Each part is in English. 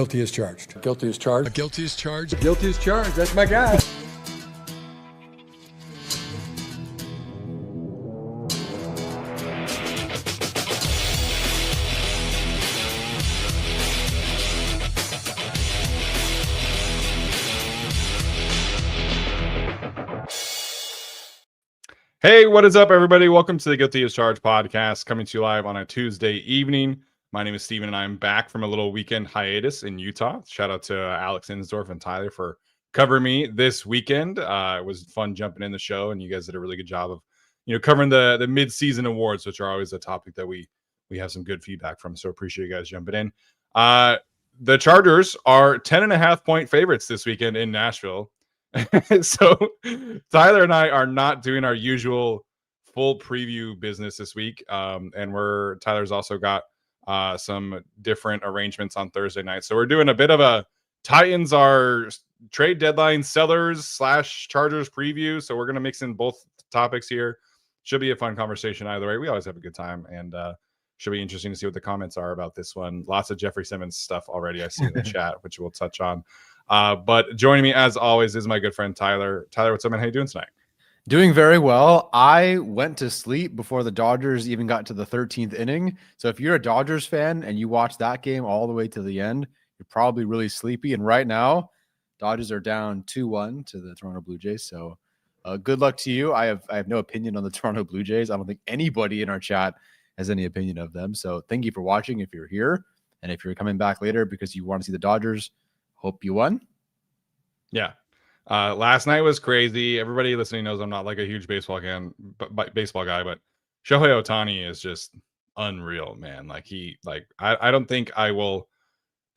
Guilty as charged. Guilty as charged. Guilty as charged. Guilty as charged. That's my guy. Hey, what is up, everybody? Welcome to the Guilty as Charged podcast, coming to you live on a Tuesday evening. My name is Steven, and I'm back from a little weekend hiatus in Utah. Shout out to Alex Insdorf and Tyler for covering me this weekend. It was fun jumping in the show, and you guys did a really good job of, covering the mid-season awards, which are always a topic that we have some good feedback from. So appreciate you guys jumping in. The Chargers are 10.5-point favorites this weekend in Nashville. So Tyler and I are not doing our usual full preview business this week. And Tyler's also got some different arrangements on Thursday night. So we're doing a bit of a Titans are trade deadline sellers / Chargers preview. So we're going to mix in both topics here. Should be a fun conversation either way. We always have a good time, and should be interesting to see what the comments are about this one. Lots of Jeffrey Simmons stuff already I see in the chat, which we'll touch on. But joining me as always is my good friend Tyler. Tyler, what's up, man? How you doing tonight? Doing very well. I went to sleep before the Dodgers even got to the 13th inning. So if you're a Dodgers fan and you watch that game all the way to the end, you're probably really sleepy. And right now, Dodgers are down 2-1 to the Toronto Blue Jays. So good luck to you. I have no opinion on the Toronto Blue Jays. I don't think anybody in our chat has any opinion of them. So thank you for watching if you're here. And if you're coming back later because you want to see the Dodgers, hope you won. Yeah. Last night was crazy. Everybody listening knows I'm not like a huge baseball guy, but Shohei Ohtani is just unreal, man. I don't think I will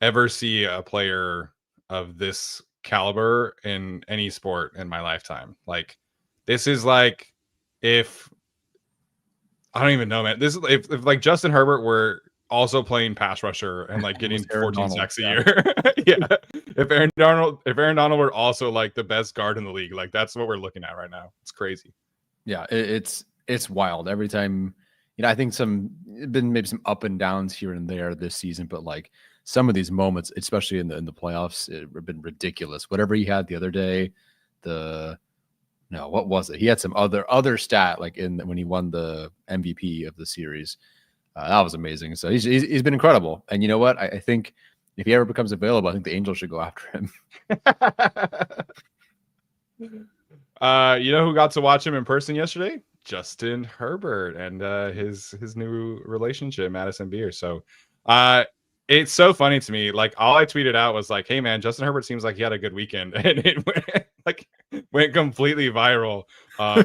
ever see a player of this caliber in any sport in my lifetime. Like, this is like, if I don't even know, man. This is if like Justin Herbert were also playing pass rusher and like getting 14 sacks a year. Yeah. If Aaron Donald were also like the best guard in the league, like that's what we're looking at right now. It's crazy. Yeah, it's wild. Every time, I think been maybe some up and downs here and there this season, but like some of these moments, especially in the playoffs, have been ridiculous. Whatever he had the other day, what was it? He had some other stat like when he won the MVP of the series. That was amazing. So he's been incredible. And you know what? I think if he ever becomes available, I think the Angels should go after him. You know who got to watch him in person yesterday? Justin Herbert and his new relationship, Madison Beer. So it's so funny to me. Like, all I tweeted out was like, "Hey man, Justin Herbert seems like he had a good weekend," and it went completely viral.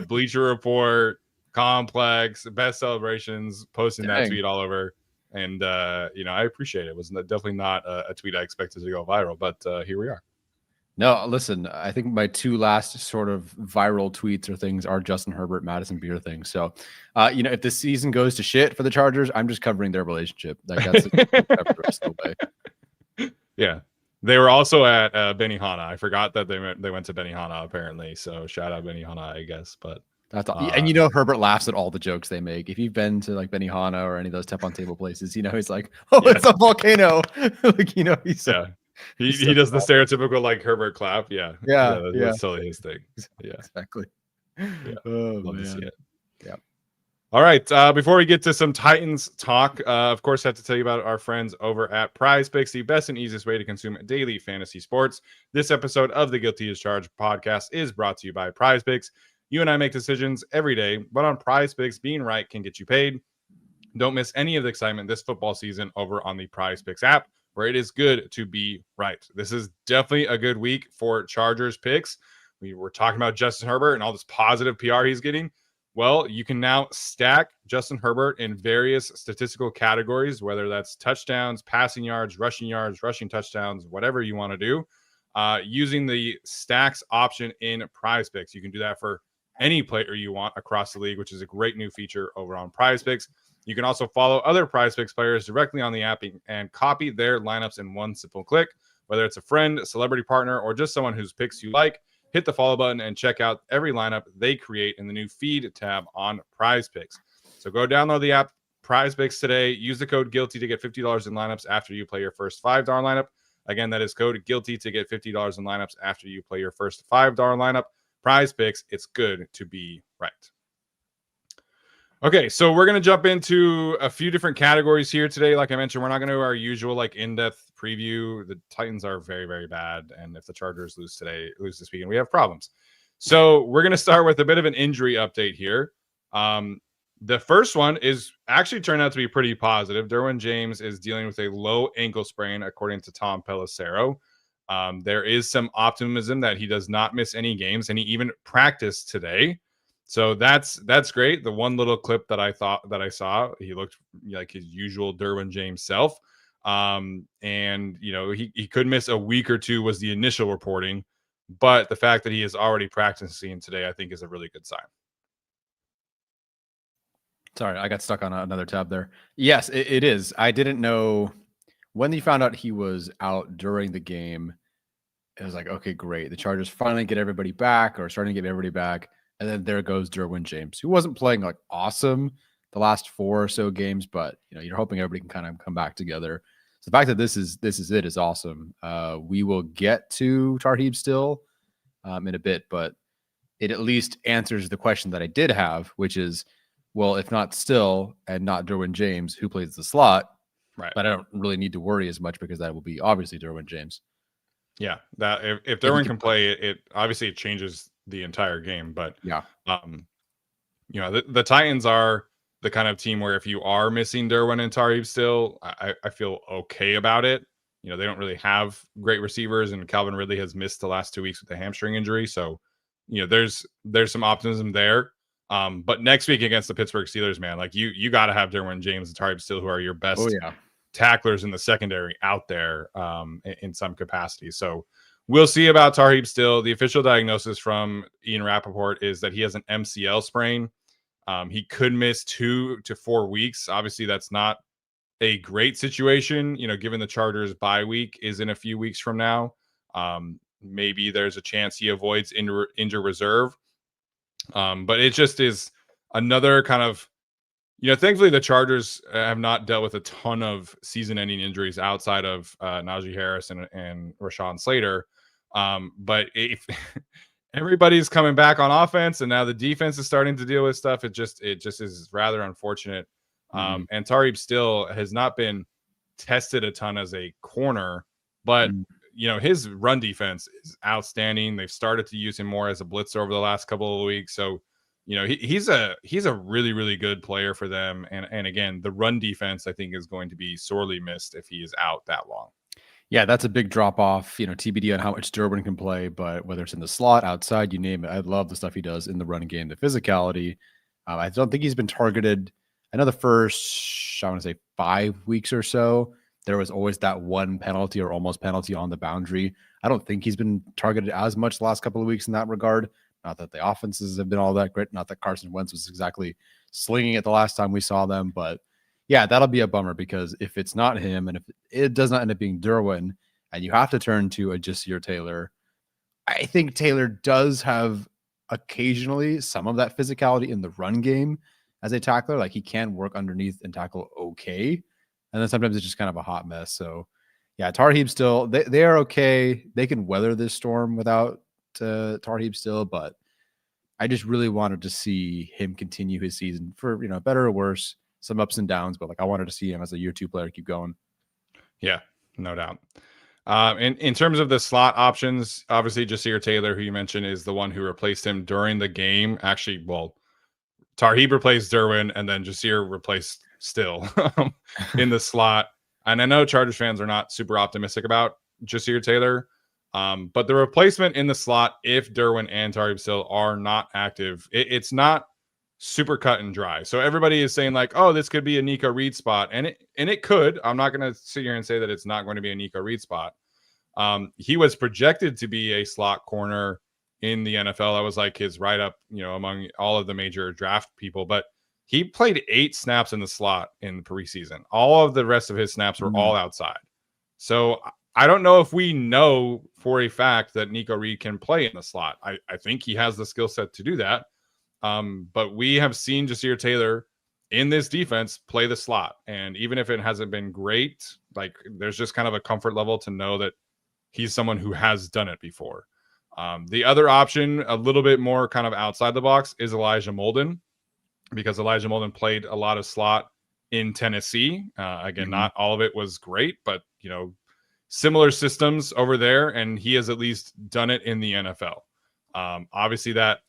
Bleacher Report, Complex, best celebrations, posting that tweet all over. And, I appreciate it. It was definitely not a tweet I expected to go viral, but here we are. No, listen, I think my two last sort of viral tweets or things are Justin Herbert, Madison Beer things. So, if the season goes to shit for the Chargers, I'm just covering their relationship. Like, that's the rest of the way. Yeah. They were also at Benihana. I forgot that they went to Benihana, apparently. So shout out Benihana, I guess. But that's all. And Herbert laughs at all the jokes they make. If you've been to like Benihana or any of those tap-on table places, he's like, "Oh, yeah. It's a volcano." He does the stereotypical like Herbert clap. Yeah. That's totally his thing. Yeah, exactly. Yeah. Love to see it. Yeah. All right. Before we get to some Titans talk, of course, I have to tell you about our friends over at PrizePicks, the best and easiest way to consume daily fantasy sports. This episode of the Guilty as Charged podcast is brought to you by PrizePicks. You and I make decisions every day, but on PrizePicks, being right can get you paid. Don't miss any of the excitement this football season over on the PrizePicks app, where it is good to be right. This is definitely a good week for Chargers picks. We were talking about Justin Herbert and all this positive PR he's getting. Well, you can now stack Justin Herbert in various statistical categories, whether that's touchdowns, passing yards, rushing touchdowns, whatever you want to do, using the stacks option in PrizePicks. You can do that for any player you want across the league, which is a great new feature over on PrizePicks. You can also follow other PrizePicks players directly on the app and copy their lineups in one simple click, whether it's a friend, a celebrity partner, or just someone whose picks you like. Hit the follow button and check out every lineup they create in the new feed tab on PrizePicks. So go download the app PrizePicks today. Use the code GUILTY to get $50 in lineups after you play your first $5 lineup. Again, that is code GUILTY to get $50 in lineups after you play your first $5 lineup. Prize Picks, it's good to be right. Okay, so we're going to jump into a few different categories here today. Like I mentioned, we're not going to do our usual in-depth preview. The Titans are very, very bad, and if the Chargers lose this weekend, we have problems. So we're going to start with a bit of an injury update here. The first one is actually turned out to be pretty positive. Derwin James is dealing with a low ankle sprain, according to Tom Pelissero. There is some optimism that he does not miss any games, and he even practiced today. So that's great. The one little clip that I saw, he looked like his usual Derwin James self. And he could miss a week or two was the initial reporting, but the fact that he is already practicing today, I think, is a really good sign. Sorry, I got stuck on another tab there. Yes, it is. I didn't know when you found out he was out during the game. It was like, okay, great. The Chargers finally get everybody back, or starting to get everybody back. And then there goes Derwin James, who wasn't playing like awesome the last 4 or so games, but you're hoping everybody can kind of come back together. So the fact that this is it is awesome. We will get to Tarheeb still in a bit, but it at least answers the question that I did have, which is, well, if not still and not Derwin James, who plays the slot? Right. But I don't really need to worry as much because that will be obviously Derwin James. Yeah, that if Derwin can play, it obviously it changes the entire game. But yeah, the Titans are the kind of team where if you are missing Derwin and Tarheeb still, I feel okay about it. They don't really have great receivers, and Calvin Ridley has missed the last 2 weeks with a hamstring injury. So, there's some optimism there. But next week against the Pittsburgh Steelers, man, like you got to have Derwin James and Tarheeb still, who are your best tacklers in the secondary out there in some capacity. So we'll see about Tarheeb still. The official diagnosis from Ian Rappaport is that he has an MCL sprain. He could miss 2 to 4 weeks. Obviously, that's not a great situation, given the Chargers bye week is in a few weeks from now. Maybe there's a chance he avoids injury reserve. But it just is another kind of, thankfully the Chargers have not dealt with a ton of season-ending injuries outside of Najee Harris and Rashawn Slater. But if everybody's coming back on offense, and now the defense is starting to deal with stuff, it just is rather unfortunate. And Tarheeb still has not been tested a ton as a corner, but his run defense is outstanding. They've started to use him more as a blitzer over the last couple of weeks. So, he's a really, really good player for them. And again, the run defense, I think, is going to be sorely missed if he is out that long. Yeah, that's a big drop off, TBD on how much Derwin can play, but whether it's in the slot, outside, you name it, I love the stuff he does in the running game, the physicality. I don't think he's been targeted. I know the first, I want to say 5 weeks or so, there was always that one penalty or almost penalty on the boundary. I don't think he's been targeted as much the last couple of weeks in that regard. Not that the offenses have been all that great. Not that Carson Wentz was exactly slinging it the last time we saw them, but yeah, that'll be a bummer because if it's not him and if it does not end up being Derwin and you have to turn to a Jasir Taylor, I think Taylor does have occasionally some of that physicality in the run game as a tackler. Like he can work underneath and tackle okay. And then sometimes it's just kind of a hot mess. So yeah, Tarheeb still, they are okay. They can weather this storm without Tarheeb still, but I just really wanted to see him continue his season for, better or worse. Some ups and downs, but I wanted to see him as a year 2 player keep going. Yeah, no doubt. In terms of the slot options, obviously Jasir Taylor, who you mentioned, is the one who replaced him during the game. Actually, Tarheeb replaced Derwin, and then Jasir replaced Still in the slot. And I know Chargers fans are not super optimistic about Jasir Taylor, but the replacement in the slot, if Derwin and Tarheeb Still are not active, it's not super cut and dry. So everybody is saying oh, this could be a Nico Reed spot, and it could. I'm not going to sit here and say that it's not going to be a Nico Reed spot. He was projected to be a slot corner in the NFL. That was his write up, among all of the major draft people. But he played 8 snaps in the slot in the preseason. All of the rest of his snaps were all outside. So I don't know if we know for a fact that Nico Reed can play in the slot. I think he has the skill set to do that. But we have seen Jasir Taylor in this defense play the slot. And even if it hasn't been great, like there's just kind of a comfort level to know that he's someone who has done it before. The other option, a little bit more kind of outside the box, is Elijah Molden, because Elijah Molden played a lot of slot in Tennessee. Again, not all of it was great, but similar systems over there, and he has at least done it in the NFL. Obviously that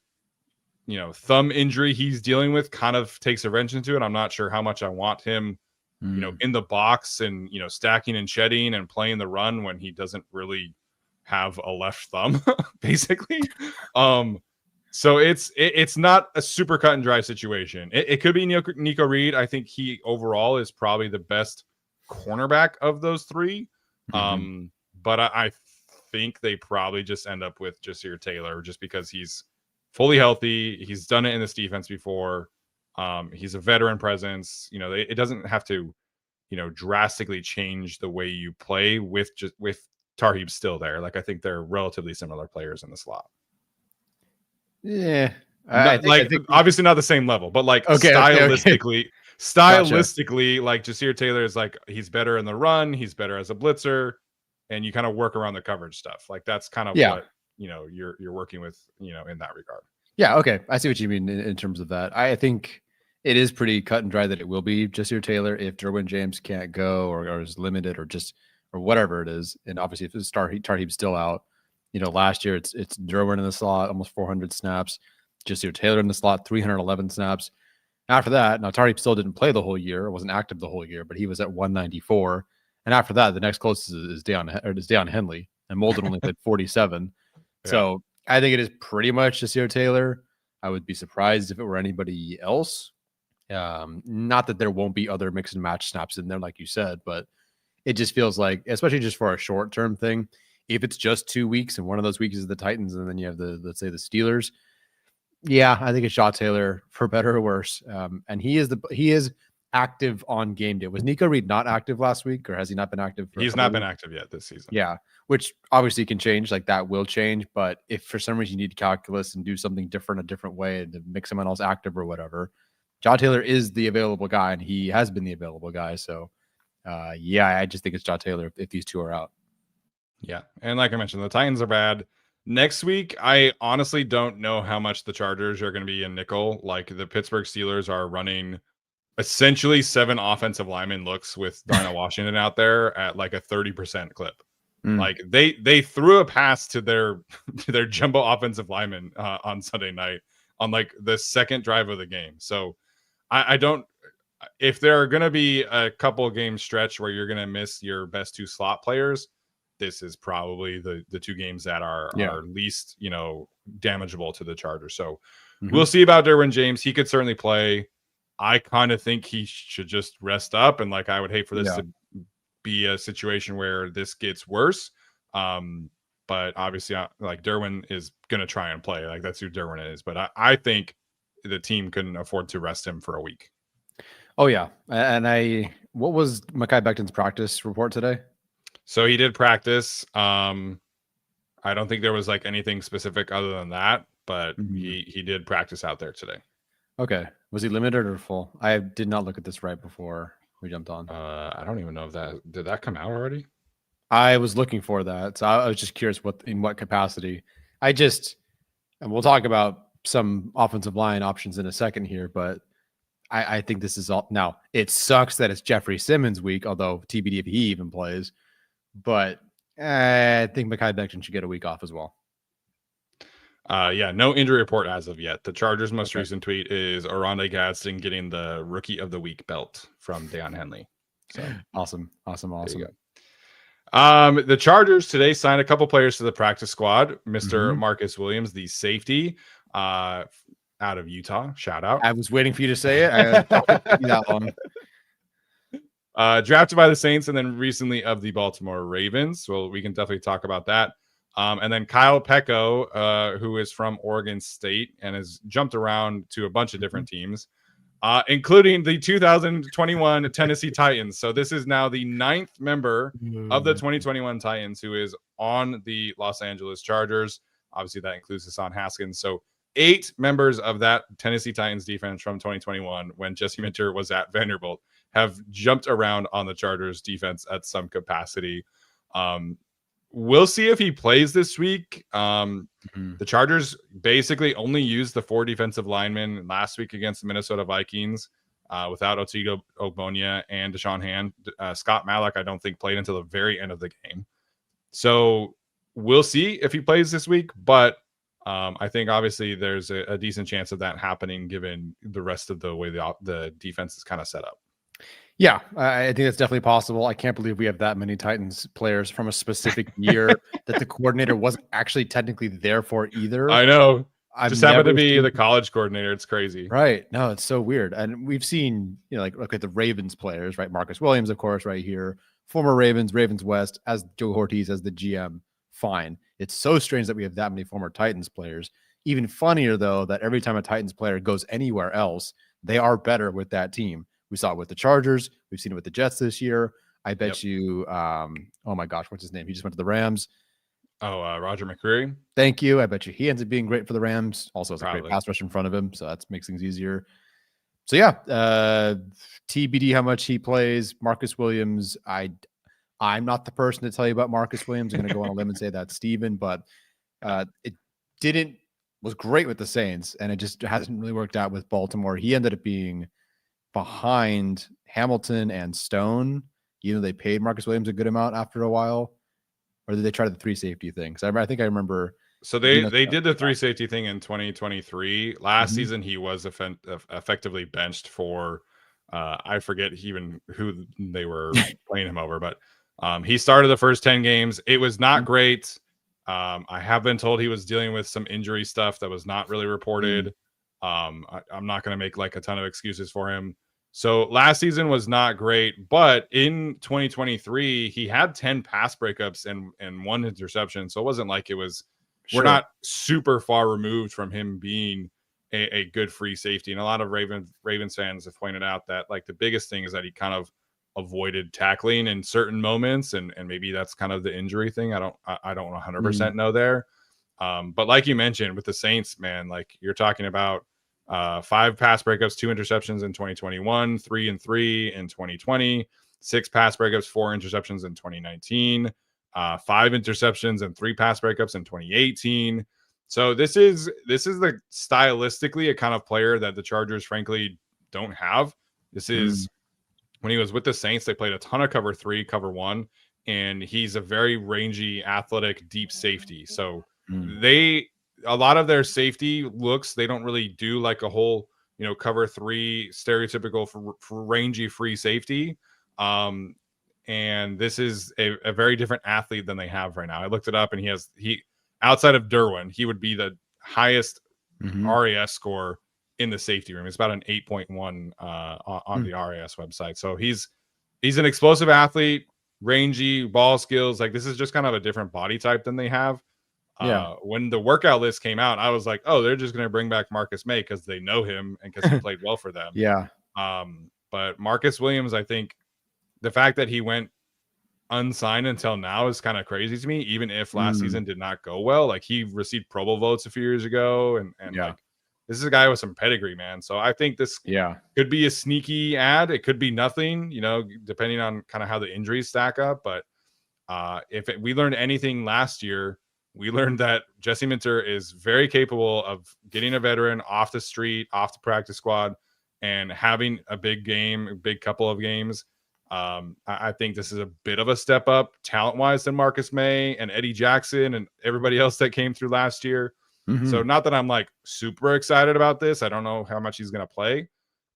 thumb injury he's dealing with kind of takes a wrench into it. I'm not sure how much I want him in the box and stacking and shedding and playing the run when he doesn't really have a left thumb basically. So it's not a super cut and dry situation. It could be Nico Reed. I think he overall is probably the best cornerback of those three. But I think they probably just end up with Ja'Sir Taylor just because he's fully healthy. He's done it in this defense before. He's a veteran presence. It doesn't have to, drastically change the way you play with Tarheeb still there. Like, I think they're relatively similar players in the slot. Yeah. I think obviously not the same level, but like stylistically, like Ja'Sir Taylor is like, he's better in the run. He's better as a blitzer, and you kind of work around the coverage stuff. Like that's kind of what, you're working with, in that regard. Yeah. Okay. I see what you mean in terms of that. I think it is pretty cut and dry that it will be Ja'Sir Taylor if Derwin James can't go or is limited or whatever it is. And obviously if it's Tarheeb's still out, last year it's Derwin in the slot, almost 400 snaps, Ja'Sir Taylor in the slot, 311 snaps. After that, now Tarheeb still didn't play the whole year, wasn't active the whole year, but he was at 194. And after that, the next closest is Deion Henley, and Molden only played 47. Yeah. So I think it is pretty much Ja'Sir Taylor. I would be surprised if it were anybody else. Not that there won't be other mix and match snaps in there, like you said, but it just feels like, especially just for a short-term thing, if it's just 2 weeks and one of those weeks is the Titans and then you have let's say the Steelers, yeah, I think it's Ja'Sir Taylor for better or worse. And he is active on game day. Was Nico Reed not active last week, or has he not been active? He's not been active yet this season. Yeah, which obviously can change. Like that will change. But if for some reason you need calculus and do something different, a different way to make someone else active or whatever, Ja'Sir Taylor is the available guy, and he has been the available guy. So, yeah, I just think it's Ja'Sir Taylor if these two are out. Yeah, and like I mentioned, the Titans are bad. Next week, I honestly don't know how much the Chargers are going to be in nickel. Like the Pittsburgh Steelers are running essentially 7 offensive lineman looks with Darnell Washington out there at like a 30% clip. Like they threw a pass to their jumbo offensive lineman on Sunday night on like the second drive of the game. So I don't, if there are going to be a couple game stretch where you're going to miss your best 2 slot players, this is probably the 2 games that are least, damageable to the Chargers. So we'll see about Derwin James. He could certainly play. I kind of think he should just rest up. And like, I would hate for this to be a situation where this gets worse. But obviously like Derwin is going to try and play. Like that's who Derwin is. But I think the team couldn't afford to rest him for a week. Oh yeah. And what was Mekhi Becton's practice report today? So he did practice. I don't think there was like anything specific other than that, but he did practice out there today. Okay. Was he limited or full? I did not look at this right before we jumped on. I don't even know if did that come out already? I was looking for that. So I was just curious in what capacity. And we'll talk about some offensive line options in a second here, but I think this is all. Now, it sucks that it's Jeffrey Simmons week, although TBD if he even plays. But I think Mekhi Becton should get a week off as well. Yeah, no injury report as of yet. The Chargers' most recent tweet is Oronde Gadsden getting the Rookie of the Week belt from Deion Henley. So awesome. The Chargers today signed a couple players to the practice squad. Mr. Marcus Williams, the safety, out of Utah. Shout out. I was waiting for you to say it. That one. Drafted by the Saints and then recently of the Baltimore Ravens. Well, we can definitely talk about that. And then Kyle Pecco, who is from Oregon State and has jumped around to a bunch of different teams, including the 2021 Tennessee Titans. So this is now the 9th member of the 2021 Titans who is on the Los Angeles Chargers. Obviously, that includes Hassan Haskins. So 8 members of that Tennessee Titans defense from 2021, when Jesse Minter was at Vanderbilt, have jumped around on the Chargers defense at some capacity. We'll see if he plays this week. The Chargers basically only used the 4 defensive linemen last week against the Minnesota Vikings without Otigo Ogbonia and Deshaun Hand. Scott Malak, I don't think, played until the very end of the game. So we'll see if he plays this week, but I think obviously there's a decent chance of that happening given the rest of the way the defense is kind of set up. Yeah, I think that's definitely possible. I can't believe we have that many Titans players from a specific year that the coordinator wasn't actually technically there for either. I know. I've just happened to never be seen- the college coordinator. It's crazy. Right. No, it's so weird. And we've seen, like, look at the Ravens players, right? Marcus Williams, of course, right here. Former Ravens West, as Joe Ortiz as the GM. Fine. It's so strange that we have that many former Titans players. Even funnier, though, that every time a Titans player goes anywhere else, they are better with that team. We saw it with the Chargers. We've seen it with the Jets this year. I bet you, oh my gosh, what's his name? He just went to the Rams. Oh, Roger McCreary. Thank you. I bet you he ends up being great for the Rams. Also has a great Probably. pass rush in front of him, so that makes things easier. So yeah, TBD how much he plays. Marcus Williams, I'm not the person to tell you about Marcus Williams. I'm going to go on a limb and say that's Steven, but it was great with the Saints, and it just hasn't really worked out with Baltimore. He ended up being behind Hamilton and Stone, even though they paid Marcus Williams a good amount after a while. Or did they try the 3 safety thing? So I think I remember. So they did the 3 safety thing in 2023. Last season, he was effectively benched for, I forget even who they were playing him over, but he started the first 10 games. It was not great. I have been told he was dealing with some injury stuff that was not really reported. I'm not going to make like a ton of excuses for him. So last season was not great, but in 2023, he had 10 pass breakups and 1 interception. So it wasn't like it was, we're not super far removed from him being a good free safety. And a lot of Ravens fans have pointed out that like the biggest thing is that he kind of avoided tackling in certain moments. And maybe that's kind of the injury thing. I don't 100% know there. But like you mentioned with the Saints, man, like you're talking about 5 pass breakups, 2 interceptions in 2021, 3 and 3 in 2020, 6 pass breakups, 4 interceptions in 2019, 5 interceptions and 3 pass breakups in 2018. So this is the stylistically a kind of player that the Chargers frankly don't have. This is when he was with the Saints, they played a ton of cover 3, cover 1, and he's a very rangy, athletic, deep safety. So a lot of their safety looks, they don't really do like a whole, cover 3 stereotypical for rangy free safety. And this is a very different athlete than they have right now. I looked it up, and he outside of Derwin, he would be the highest RAS score in the safety room. It's about an 8.1 on the RAS website. So he's an explosive athlete, rangy, ball skills. Like this is just kind of a different body type than they have. When the workout list came out, I was like, oh, they're just going to bring back Marcus May because they know him and because he played well for them. But Marcus Williams, I think the fact that he went unsigned until now is kind of crazy to me, even if last season did not go well. Like he received Pro Bowl votes a few years ago, and like this is a guy with some pedigree, man. So I think this could be a sneaky ad. It could be nothing, depending on kind of how the injuries stack up. But we learned anything last year, we learned that Jesse Minter is very capable of getting a veteran off the street, off the practice squad, and having a big game, a big couple of games. I think this is a bit of a step up talent-wise than Marcus May and Eddie Jackson and everybody else that came through last year. So not that I'm like super excited about this. I don't know how much he's going to play.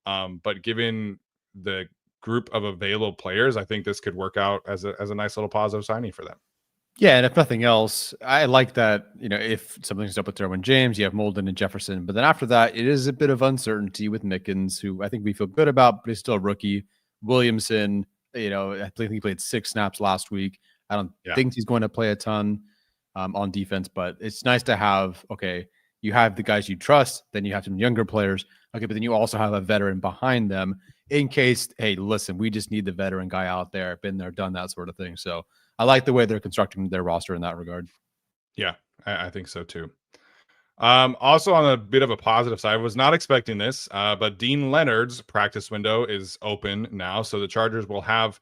But given the group of available players, I think this could work out as a nice little positive signing for them. Yeah, and if nothing else, I like that, if something's up with Derwin James, you have Molden and Jefferson. But then after that, it is a bit of uncertainty with Mickens, who I think we feel good about, but he's still a rookie. Williamson, I think he played 6 snaps last week. I don't think he's going to play a ton on defense, but it's nice to have, you have the guys you trust, then you have some younger players. Okay, but then you also have a veteran behind them in case, hey, listen, we just need the veteran guy out there, been there, done that sort of thing. So I like the way they're constructing their roster in that regard. Yeah, I think so too. Also on a bit of a positive side, I was not expecting this, but Dean Leonard's practice window is open now, so the Chargers will have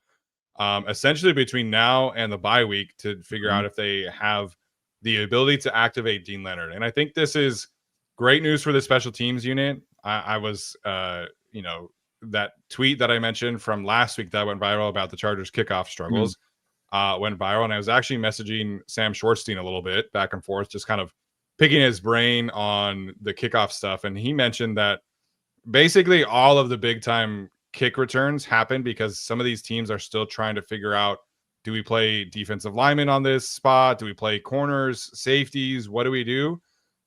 essentially between now and the bye week to figure out if they have the ability to activate Dean Leonard. And I think this is great news for the special teams unit. I was, that tweet that I mentioned from last week that went viral about the Chargers kickoff struggles went viral. And I was actually messaging Sam Schwartzstein a little bit back and forth, just kind of picking his brain on the kickoff stuff. And he mentioned that basically all of the big time kick returns happen because some of these teams are still trying to figure out, do we play defensive linemen on this spot? Do we play corners, safeties? What do we do?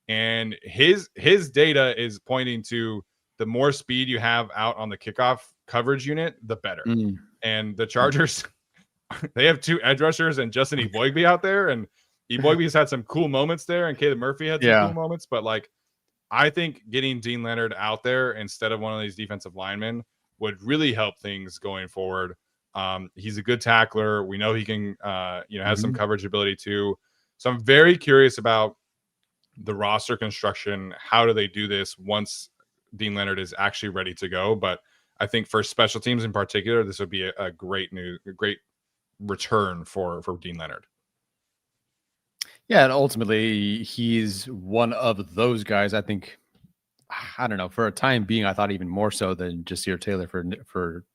And his data is pointing to the more speed you have out on the kickoff coverage unit, the better. And the Chargers, they have 2 edge rushers and Justin Eboigbe out there, and Eboigbe's had some cool moments there, and Caleb Murphy had some cool moments. But like, I think getting Dean Leonard out there instead of one of these defensive linemen would really help things going forward. He's a good tackler. We know he can, has some coverage ability too. So I'm very curious about the roster construction. How do they do this once Dean Leonard is actually ready to go? But I think for special teams in particular, this would be a great return for Dean Leonard. Yeah, and ultimately he's one of those guys. I think, I don't know, for a time being, I thought even more so than Jasir Taylor for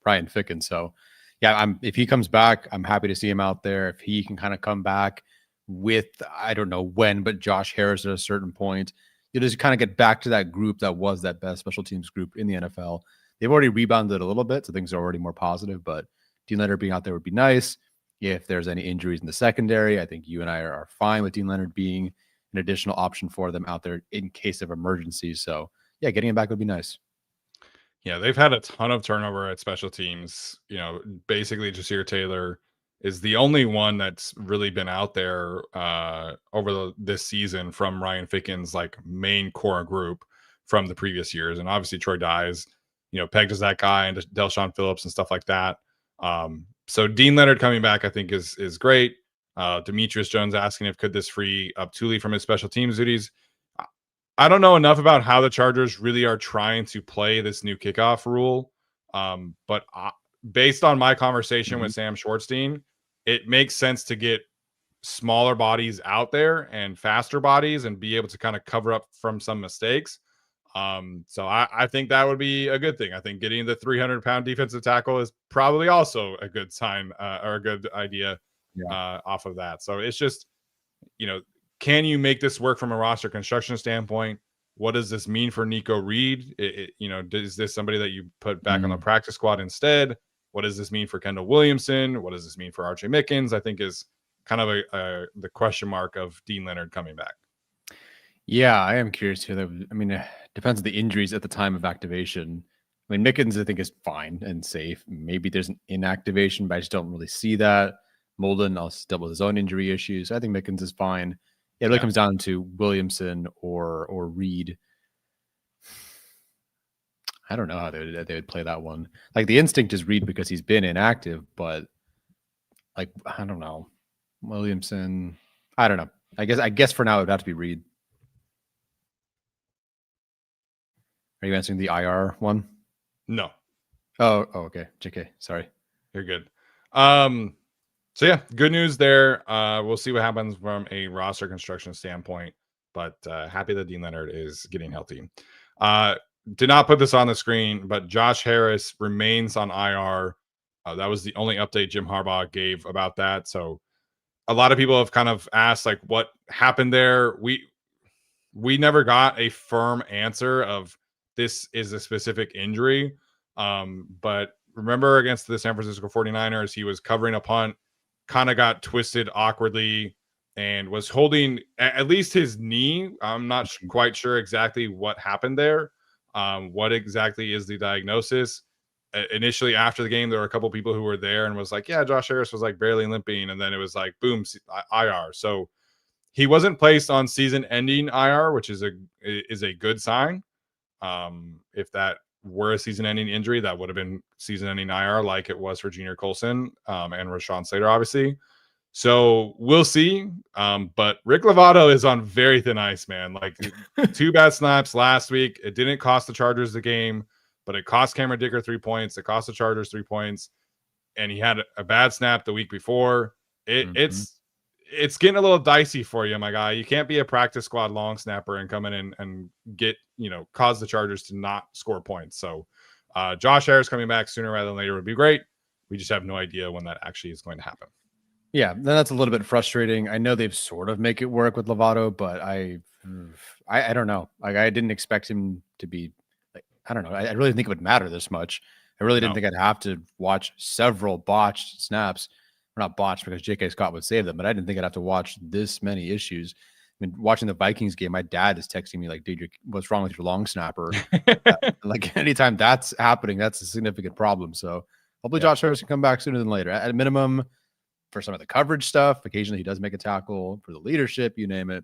Ryan Ficken. So yeah, if he comes back, I'm happy to see him out there. If he can kind of come back with, I don't know when, but Josh Harris at a certain point, you just kind of get back to that group that was that best special teams group in the NFL. They've already rebounded a little bit, so things are already more positive, but Dean Leonard being out there would be nice. If there's any injuries in the secondary, I think you and I are fine with Dean Leonard being an additional option for them out there in case of emergencies. So yeah, getting him back would be nice. Yeah, they've had a ton of turnover at special teams. Basically Jasir Taylor is the only one that's really been out there over this season from Ryan Ficken's like main core group from the previous years. And obviously Troy Dye's, pegged as that guy, and Del'Shawn Phillips and stuff like that. So Dean Leonard coming back, I think is great. Demetrius Jones asking if could this free up Thule from his special teams duties. I don't know enough about how the Chargers really are trying to play this new kickoff rule. But based on my conversation with Sam Schwartzstein, it makes sense to get smaller bodies out there and faster bodies and be able to kind of cover up from some mistakes. So I think that would be a good thing. I think getting the 300-pound defensive tackle is probably also a good sign or a good idea off of that. So it's just, can you make this work from a roster construction standpoint? What does this mean for Nico Reed? Is this somebody that you put back on the practice squad instead? What does this mean for Kendall Williamson? What does this mean for Archie Mickens? I think is kind of the question mark of Dean Leonard coming back. Yeah, I am curious here. I mean, it depends on the injuries at the time of activation. I mean, Mickens, I think, is fine and safe. Maybe there's an inactivation, but I just don't really see that. Molden also dealt with his own injury issues. I think Mickens is fine. It really comes down to Williamson or Reed. I don't know how they would play that one. Like the instinct is Reed because he's been inactive, but like I don't know. Williamson, I don't know. I guess for now it would have to be Reed. Are you answering the IR one? No. Oh, okay. JK, sorry. You're good. So yeah, good news there. We'll see what happens from a roster construction standpoint, but happy that Dean Leonard is getting healthy. Did not put this on the screen, but Josh Harris remains on IR. That was the only update Jim Harbaugh gave about that. So a lot of people have kind of asked like what happened there. We never got a firm answer of this is a specific injury. But remember against the San Francisco 49ers, he was covering a punt, kind of got twisted awkwardly and was holding at least his knee. I'm not quite sure exactly what happened there. What exactly is the diagnosis? Initially after the game, there were a couple people who were there and was like, yeah, Josh Harris was like barely limping. And then it was like, boom, IR. So he wasn't placed on season ending IR, which is a good sign. If that were a season-ending injury, that would have been season-ending IR, like it was for Junior Colson and Rashawn Slater, obviously. So we'll see. But Rick Lovato is on very thin ice, man. Like 2 bad snaps last week. It didn't cost the Chargers the game, but it cost Cameron Dicker 3 points. It cost the Chargers 3 points. And he had a bad snap the week before. It's getting a little dicey for you, my guy. You can't be a practice squad long snapper and come in and get, cause the Chargers to not score points. So Josh Harris coming back sooner rather than later would be great. We just have no idea when that actually is going to happen. Yeah, then that's a little bit frustrating. I know they've sort of make it work with Lovato, but I don't know. Like, I didn't expect him to be like, I don't know. I really didn't think it would matter this much. I really didn't think I'd have to watch several botched snaps. Or not botched because J.K. Scott would save them, but I didn't think I'd have to watch this many issues. I mean, watching the Vikings game, my dad is texting me like, dude, what's wrong with your long snapper? Like, anytime that's happening, that's a significant problem. So hopefully Josh Harris can come back sooner than later. At a minimum, for some of the coverage stuff, occasionally he does make a tackle. For the leadership, you name it.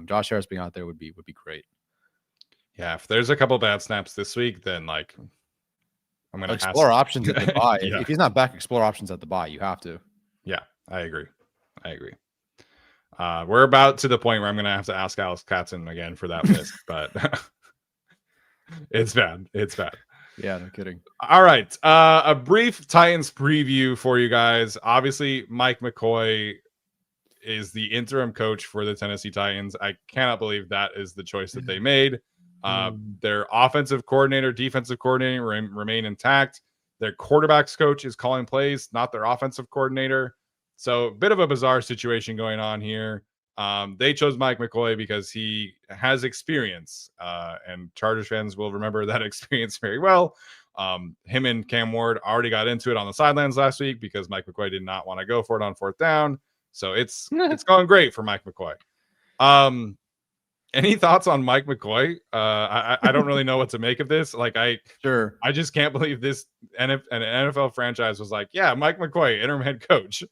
Josh Harris being out there would be great. Yeah, if there's a couple bad snaps this week, then like I'm gonna explore options at the bye. Yeah. If he's not back, explore options at the bye. You have to. Yeah, I agree. We're about to the point where I'm gonna have to ask Alex Katzen again for that list, but it's bad. Yeah, no kidding. All right. A brief Titans preview for you guys. Obviously, Mike McCoy is the interim coach for the Tennessee Titans. I cannot believe that is the choice that they made. Their offensive coordinator, defensive coordinator remain intact. Their quarterbacks coach is calling plays, not their offensive coordinator. So a bit of a bizarre situation going on here. They chose Mike McCoy because he has experience, and Chargers fans will remember that experience very well. Him and Cam Ward already got into it on the sidelines last week because Mike McCoy did not want to go for it on 4th down. So it's going great for Mike McCoy. Any thoughts on Mike McCoy? I don't really know what to make of this. Like, I just can't believe this. An NFL franchise was like, yeah, Mike McCoy, interim head coach.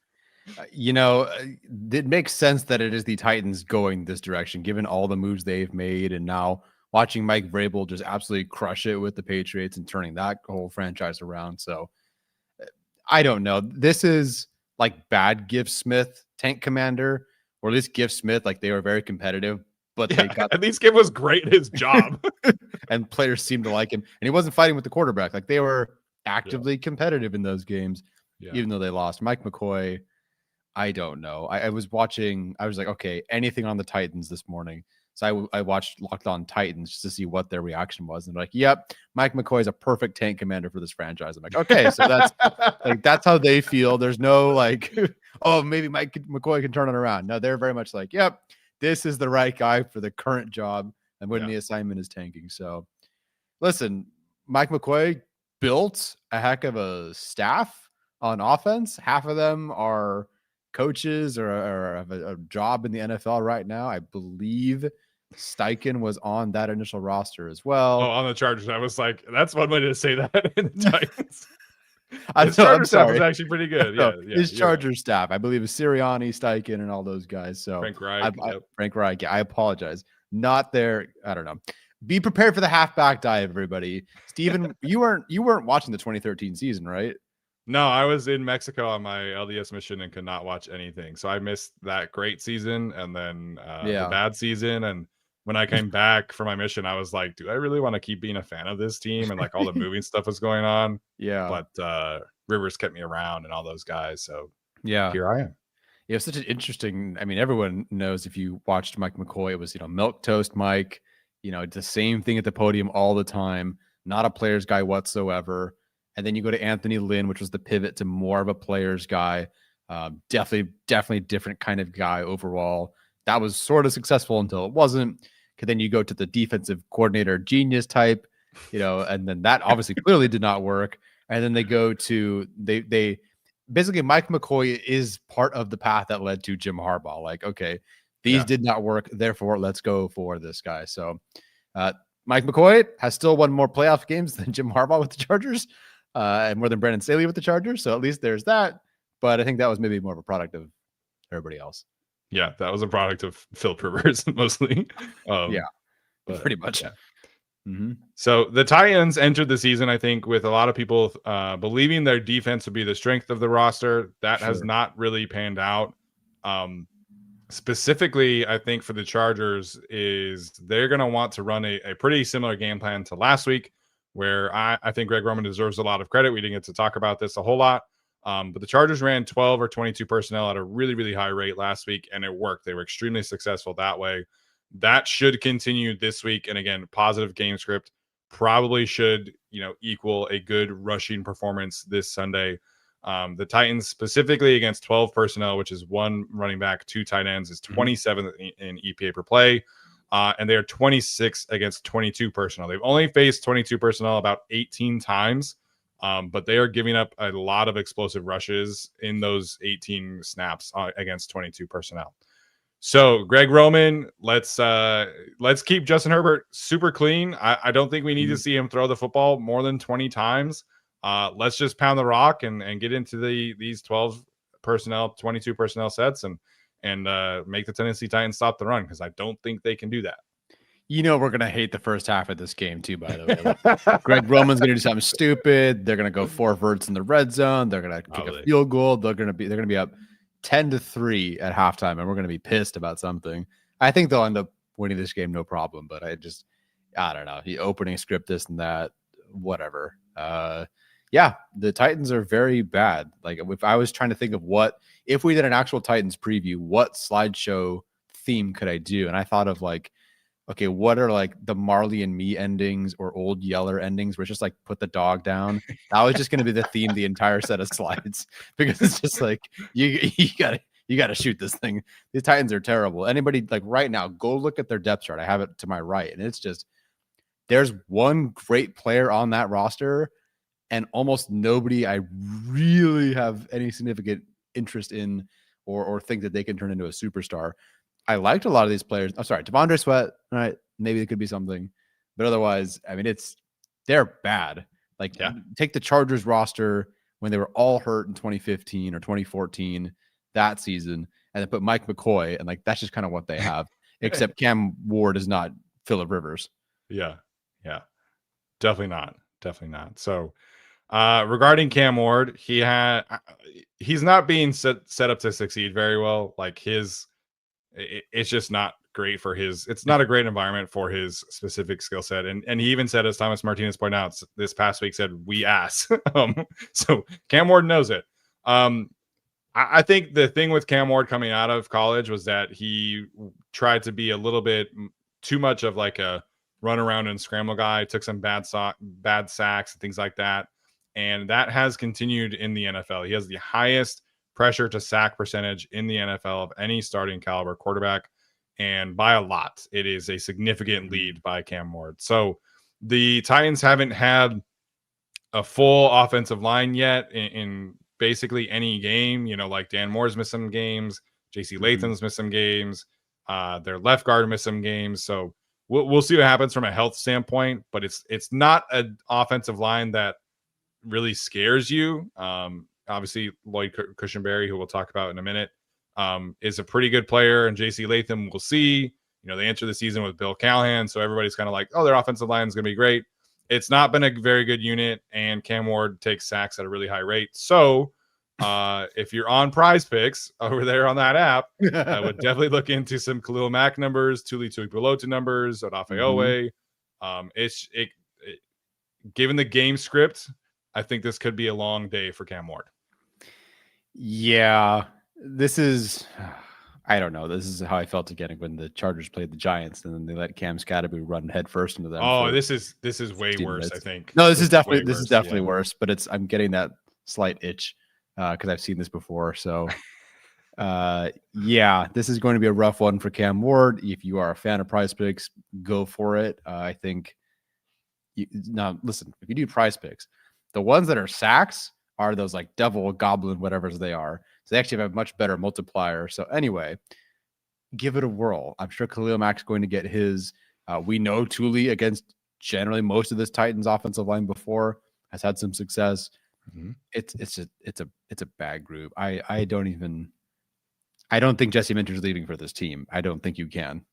It makes sense that it is the Titans going this direction, given all the moves they've made, and now watching Mike Vrabel just absolutely crush it with the Patriots and turning that whole franchise around. So I don't know. This is like bad Gift Smith tank commander, or at least Gift Smith, like they were very competitive, but they got at least Gift was great at his job. And players seemed to like him, and he wasn't fighting with the quarterback. Like, they were actively competitive in those games, even though they lost. Mike McCoy, I don't know. I was watching, I was like, okay, anything on the Titans this morning. So I watched Locked On Titans just to see what their reaction was. And like, yep, Mike McCoy is a perfect tank commander for this franchise. I'm like, okay, so that's like, that's how they feel. There's no like, oh, maybe Mike McCoy can turn it around. No, they're very much like, yep, this is the right guy for the current job. And when the assignment is tanking. So listen, Mike McCoy built a heck of a staff on offense. Half of them are coaches or have a job in the NFL right now. I believe Steichen was on that initial roster as well. Oh, on the Chargers. I was like, that's one way to say that in the Titans. His Chargers staff was actually pretty good. His Chargers staff, I believe, is Sirianni, Steichen, and all those guys. So Frank Reich. Frank Reich. I apologize. Not there. I don't know. Be prepared for the halfback dive, everybody. Steven, you weren't watching the 2013 season, right? No, I was in Mexico on my LDS mission and could not watch anything. So I missed that great season and then the bad season. And when I came back from my mission, I was like, do I really want to keep being a fan of this team? And like all the moving stuff was going on. Yeah. But Rivers kept me around and all those guys. So yeah, here I am. Yeah, it's such an interesting, I mean, everyone knows if you watched Mike McCoy, it was, milk toast Mike, it's the same thing at the podium all the time, not a player's guy whatsoever. And then you go to Anthony Lynn, which was the pivot to more of a player's guy. Definitely different kind of guy overall. That was sort of successful until it wasn't. Then you go to the defensive coordinator genius type, and then that obviously clearly did not work. And then they go to they basically Mike McCoy is part of the path that led to Jim Harbaugh. Like, okay, these did not work, therefore let's go for this guy. So Mike McCoy has still won more playoff games than Jim Harbaugh with the Chargers. And more than Brandon Staley with the Chargers. So at least there's that. But I think that was maybe more of a product of everybody else. Yeah, that was a product of Phil Rivers mostly. Pretty much. Yeah. Mm-hmm. So the Titans entered the season, I think, with a lot of people believing their defense would be the strength of the roster. That has not really panned out. Specifically, I think for the Chargers is they're going to want to run a pretty similar game plan to last week, where I think Greg Roman deserves a lot of credit. We didn't get to talk about this a whole lot, but the Chargers ran 12 or 22 personnel at a really, really high rate last week, and it worked. They were extremely successful that way. That should continue this week. And again, positive game script probably should, equal a good rushing performance this Sunday. The Titans specifically against 12 personnel, which is 1 running back, 2 tight ends, is 27th in EPA per play. And they are 26 against 22 personnel. They've only faced 22 personnel about 18 times, but they are giving up a lot of explosive rushes in those 18 snaps against 22 personnel. So Greg Roman, let's keep Justin Herbert super clean. I don't think we need to see him throw the football more than 20 times. Let's just pound the rock and get into these 12 personnel, 22 personnel sets and make the Tennessee Titans stop the run, because I don't think they can do that. We're going to hate the first half of this game too, by the way. Greg Roman's going to do something stupid. They're going to go 4 verts in the red zone. They're going to kick a field goal. They're going to be up 10-3 at halftime, and we're going to be pissed about something. I think they'll end up winning this game, no problem. But I don't know. The opening script, this and that, whatever. Yeah, the Titans are very bad. Like, if I was trying to think of if we did an actual Titans preview, what slideshow theme could I do? And I thought of okay, what are the Marley and Me endings or Old Yeller endings where it's just put the dog down? That was just going to be the theme, the entire set of slides, because it's just you gotta shoot this thing. These Titans are terrible. Anybody right now, go look at their depth chart. I have it to my right, and it's just there's one great player on that roster, and almost nobody I really have any significant interest in or think that they can turn into a superstar. I liked a lot of these players. I'm sorry, Devondre Sweat, right? Maybe it could be something. But otherwise, I mean, they're bad. Take the Chargers roster when they were all hurt in 2015 or 2014, that season, and then put Mike McCoy, and that's just kind of what they have. Except Cam Ward is not Phillip Rivers. Yeah. Definitely not. So regarding Cam Ward, he's not being set up to succeed very well. It's just not great for it's not a great environment for his specific skill set. And he even said, as Thomas Martinez pointed out this past week, said, we ass. So Cam Ward knows it. I think the thing with Cam Ward coming out of college was that he tried to be a little bit too much of a run around and scramble guy, took some bad sacks and things like that. And that has continued in the NFL. He has the highest pressure to sack percentage in the NFL of any starting caliber quarterback, and by a lot. It is a significant lead by Cam Ward. So the Titans haven't had a full offensive line yet in basically any game. Dan Moore's missed some games, JC Latham's missed some games, their left guard missed some games. So we'll see what happens from a health standpoint, but it's not an offensive line that really scares you. Obviously, Lloyd Cushenberry, who we'll talk about in a minute, is a pretty good player, and JC Latham, we'll see. They enter the season with Bill Callahan, so everybody's kind of their offensive line is going to be great. It's not been a very good unit, and Cam Ward takes sacks at a really high rate. So if you're on Prize Picks over there on that app, I would definitely look into some Khalil Mack numbers, Tuli Tuipulotu numbers, Odafe Owe. Given the game script, I think this could be a long day for Cam Ward. Yeah, this is, I don't know. This is how I felt again when the Chargers played the Giants, and then they let Cam Scatterby run headfirst into them. Oh, this is way worse, minutes. I think. No, this is definitely worse, but I'm getting that slight itch because I've seen this before. So yeah, this is going to be a rough one for Cam Ward. If you are a fan of Prize Picks, go for it. I think now listen, if you do Prize Picks, the ones that are sacks are those devil, goblin, whatever's they are. So they actually have a much better multiplier. So anyway, give it a whirl. I'm sure Khalil Mack's going to get his. We know Tuli against generally most of this Titans offensive line before has had some success. Mm-hmm. It's a bad group. I don't think Jesse Minter's leaving for this team. I don't think you can.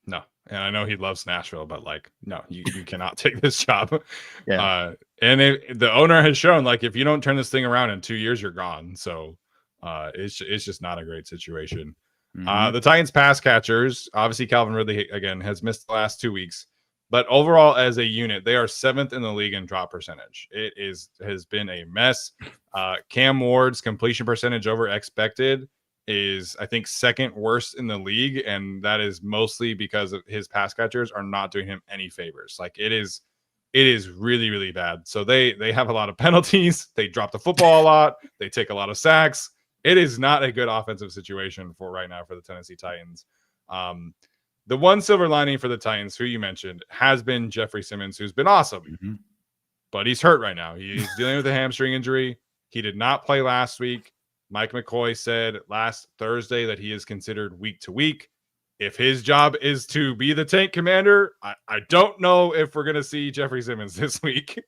No. And I know he loves Nashville, but like, no, you cannot take this job. Yeah. And the owner has shown, like, if you don't turn this thing around in 2 years, you're gone. So it's just not a great situation. The Titans pass catchers, obviously Calvin Ridley again has missed the last 2 weeks, but overall as a unit, they are 7th in the league in drop percentage. It has been a mess. Cam Ward's completion percentage over expected is, I think, 2nd worst in the league, and that is mostly because of his pass catchers are not doing him any favors. Like it is really, really bad. So they have a lot of penalties. They drop the football a lot. They take a lot of sacks. It is not a good offensive situation for right now for the Tennessee Titans. The one silver lining for the Titans, who you mentioned, has been Jeffrey Simmons, who's been awesome, but he's hurt right now. He's dealing with a hamstring injury. He did not play last week. Mike McCoy said last Thursday that he is considered week to week. If his job is to be the tank commander, I don't know if we're going to see Jeffrey Simmons this week.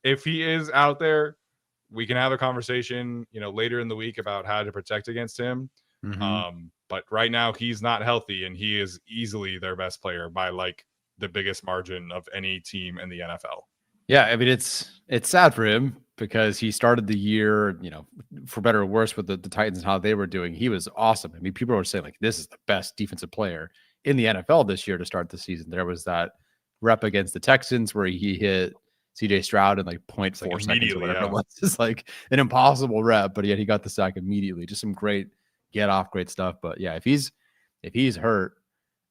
If he is out there, we can have a conversation, later in the week about how to protect against him. But right now he's not healthy, and he is easily their best player by like the biggest margin of any team in the NFL. Yeah, I mean it's sad for him because he started the year, for better or worse, with the Titans and how they were doing. He was awesome. I mean, people were saying like this is the best defensive player in the NFL this year to start the season. There was that rep against the Texans where he hit CJ Stroud in like 0.4 seconds or whatever it was. It's like an impossible rep, but yet he got the sack immediately. Just some great great stuff. But yeah, if he's hurt,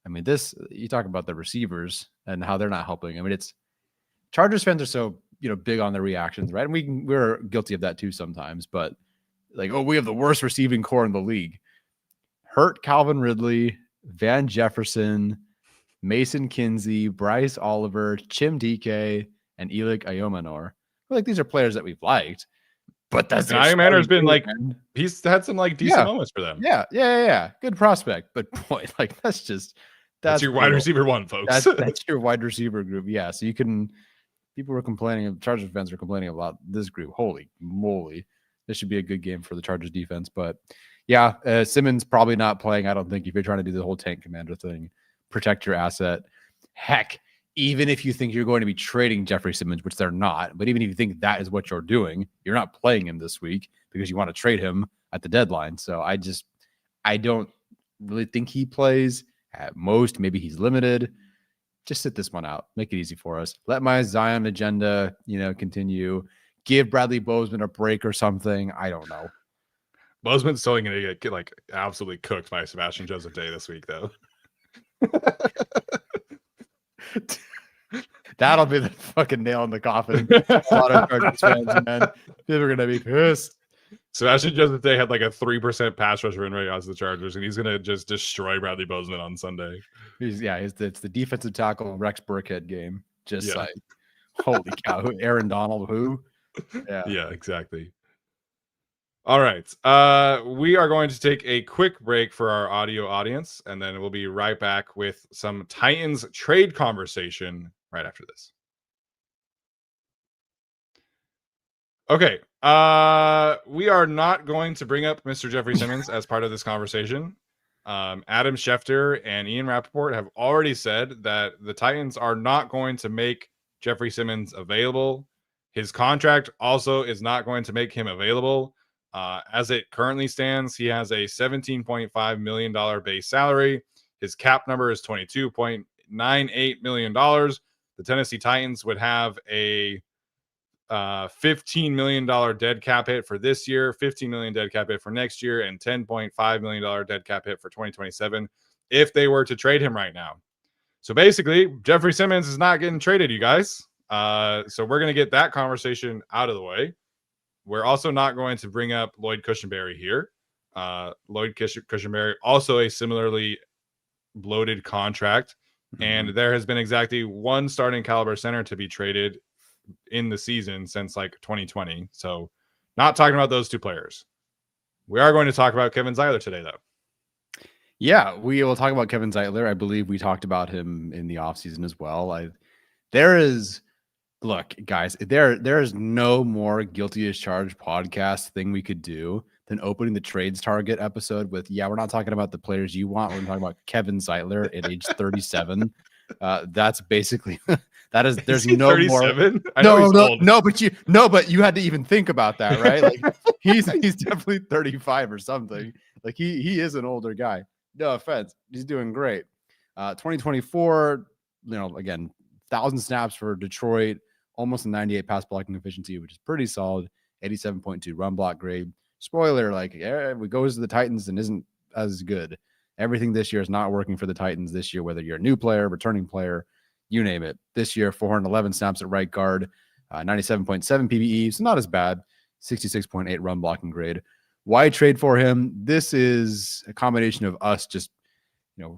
I mean, you talk about the receivers and how they're not helping. I mean, it's Chargers fans are so big on their reactions, right? And we're guilty of that too sometimes. But like, we have the worst receiving core in the league. Hurt Calvin Ridley, Van Jefferson, Mason Kinsey, Bryce Oliver, Chim DK, and Elik Ayomanor. Like these are players that we've liked, but that's Ayomanor has been like he's had some like decent moments for them. Yeah. Good prospect, but boy, like that's your wide receiver one, folks. That's your wide receiver group. Yeah, so people were complaining. Chargers fans are complaining about this group. Holy moly, this should be a good game for the Chargers defense. But yeah, Simmons probably not playing. I don't think if you're trying to do the whole tank commander thing, protect your asset. Heck, even if you think you're going to be trading Jeffrey Simmons, which they're not, but even if you think that is what you're doing, you're not playing him this week because you want to trade him at the deadline. So I don't really think he plays. At most, maybe he's limited. Just sit this one out. Make it easy for us. Let my Zion agenda, continue. Give Bradley Bozeman a break or something. I don't know. Bozeman's still going to get like absolutely cooked by Sebastian Joseph Day this week, though. That'll be the fucking nail in the coffin. A lot of Chargers fans, man. People are gonna be pissed. Sebastian Joseph Day had like a 3% pass rush win rate against the Chargers, and he's gonna just destroy Bradley Bozeman on Sunday. It's the defensive tackle Rex Burkhead game. Like, holy cow! Aaron Donald, who? Yeah, exactly. All right. We are going to take a quick break for our audio audience, and then we'll be right back with some Titans trade conversation right after this. Okay. We are not going to bring up Mr. Jeffrey Simmons as part of this conversation. Adam Schefter and Ian Rappaport have already said that the Titans are not going to make Jeffrey Simmons available. His contract also is not going to make him available. As it currently stands, he has a $17.5 million base salary. His cap number is $22.98 million. The Tennessee Titans would have a $15 million dead cap hit for this year, $15 million dead cap hit for next year, and $10.5 million dead cap hit for 2027 if they were to trade him right now. So basically, Jeffrey Simmons is not getting traded, you guys. So we're going to get that conversation out of the way. We're also not going to bring up Lloyd Cushenberry here. Lloyd Cushenberry, also a similarly bloated contract. Mm-hmm. And there has been exactly one starting caliber center to be traded in the season since like 2020. So not talking about those two players. We are going to talk about Kevin Zeitler today, though. Yeah, we will talk about Kevin Zeitler. I believe we talked about him in the offseason as well. Look, guys, there is no more Guilty as Charged podcast thing we could do than opening the trades target episode with, we're not talking about the players you want. We're talking about Kevin Zeitler at age 37. That's basically there's no 37? more. But you had to even think about that, right? Like he's definitely 35 or something. Like he is an older guy. No offense. He's doing great. 2024, again, 1,000 snaps for Detroit, almost a 98 pass blocking efficiency, which is pretty solid. 87.2 run block grade. Spoiler, we goes to the Titans and isn't as good. Everything this year is not working for the Titans this year, whether you're a new player, returning player, you name it. This year, 411 snaps at right guard, 97.7 PBE, so not as bad. 66.8 run blocking grade. Why trade for him? This is a combination of us just,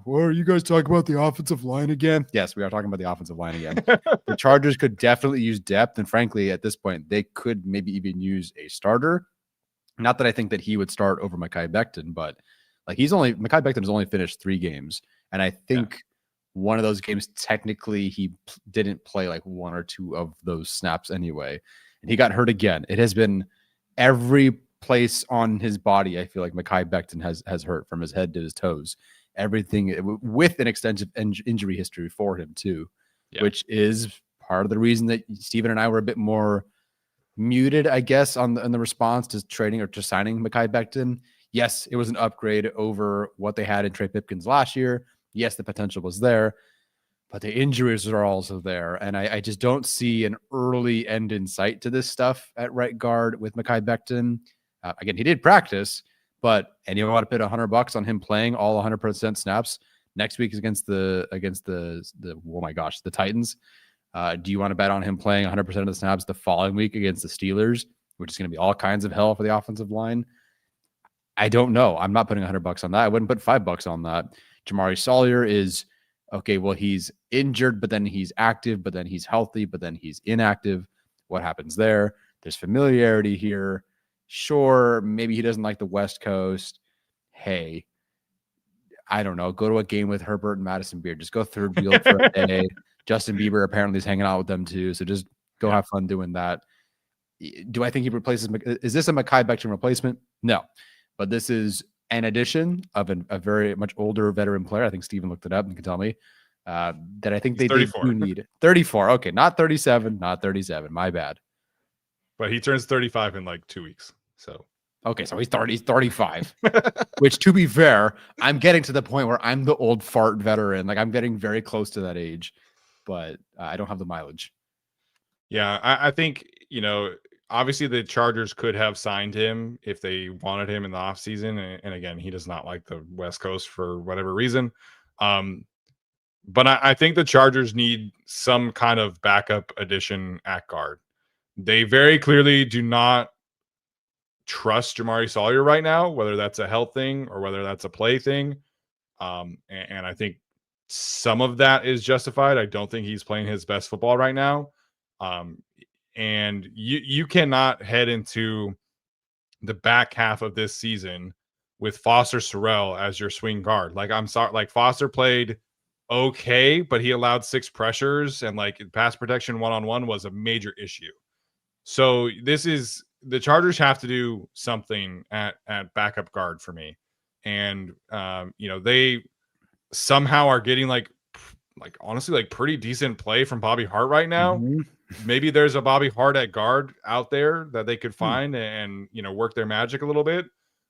are you guys talking about the offensive line again? Yes, we are talking about the offensive line again. The Chargers could definitely use depth, and frankly, at this point, they could maybe even use a starter. Not that I think that he would start over Mekhi Becton, but Mekhi Becton has only finished 3 games, and I think one of those games technically he didn't play 1 or 2 of those snaps anyway, and he got hurt again. It has been every place on his body. I feel like Mekhi Becton has hurt from his head to his toes. Everything with an extensive injury history for him too, which is part of the reason that Steven and I were a bit more muted, I guess, on the response to trading or to signing Mekhi Becton. Yes, it was an upgrade over what they had in Trey Pipkins last year. Yes, the potential was there, but the injuries are also there. And I just don't see an early end in sight to this stuff at right guard with Mekhi Becton. Again, he did practice, but you want to put $100 on him playing all 100% snaps next week against the Titans. Do you want to bet on him playing 100% of the snaps the following week against the Steelers, which is going to be all kinds of hell for the offensive line? I don't know. I'm not putting $100 on that. I wouldn't put $5 on that. Jamaree Salyer is okay. Well, he's injured, but then he's active, but then he's healthy, but then he's inactive. What happens there? There's familiarity here. Sure, maybe he doesn't like the West Coast. Hey, I don't know. Go to a game with Herbert and Madison Beard. Just go third field for a day. Justin Bieber apparently is hanging out with them too. So just go have fun doing that. Do I think he replaces? Is this a Mekhi Becton replacement? No, but this is an addition of a very much older veteran player. I think Steven looked it up and can tell me that I think they do need 34. Okay, not 37, not 37. My bad. But he turns 35 in 2 weeks. So okay, so he's 35. Which, to be fair, I'm getting to the point where I'm the old fart veteran. I'm getting very close to that age, but I don't have the mileage. Yeah, I think, obviously the Chargers could have signed him if they wanted him in the offseason. And again, he does not like the West Coast for whatever reason. But I think the Chargers need some kind of backup addition at guard. They very clearly do not trust Jamaree Salyer right now, whether that's a health thing or whether that's a play thing. And I think some of that is justified. I don't think he's playing his best football right now. And you cannot head into the back half of this season with Foster Sarell as your swing guard. I'm sorry, Foster played okay, but he allowed 6 pressures and pass protection one-on-one was a major issue. So the Chargers have to do something at backup guard for me. And, they somehow are getting honestly, pretty decent play from Bobby Hart right now. Mm-hmm. Maybe there's a Bobby Hart at guard out there that they could find and work their magic a little bit.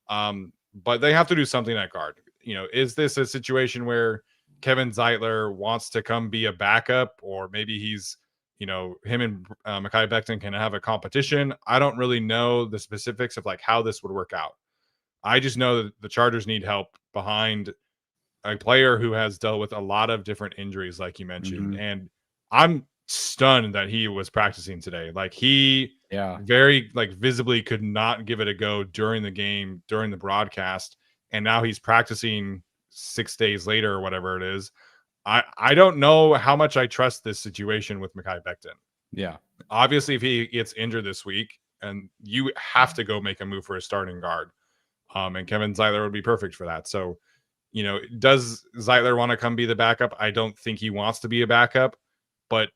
But they have to do something at guard. Is this a situation where Kevin Zeitler wants to come be a backup, or maybe he's, him and Mekhi Becton can have a competition? I don't really know the specifics of how this would work out. I just know that the Chargers need help behind a player who has dealt with a lot of different injuries, like you mentioned. Mm-hmm. And I'm stunned that he was practicing today. He very visibly could not give it a go during the game, during the broadcast. And now he's practicing 6 days later or whatever it is. I don't know how much I trust this situation with Mekhi Becton. Yeah. Obviously, if he gets injured this week, and you have to go make a move for a starting guard. And Kevin Zeitler would be perfect for that. So, does Zeitler want to come be the backup? I don't think he wants to be a backup. But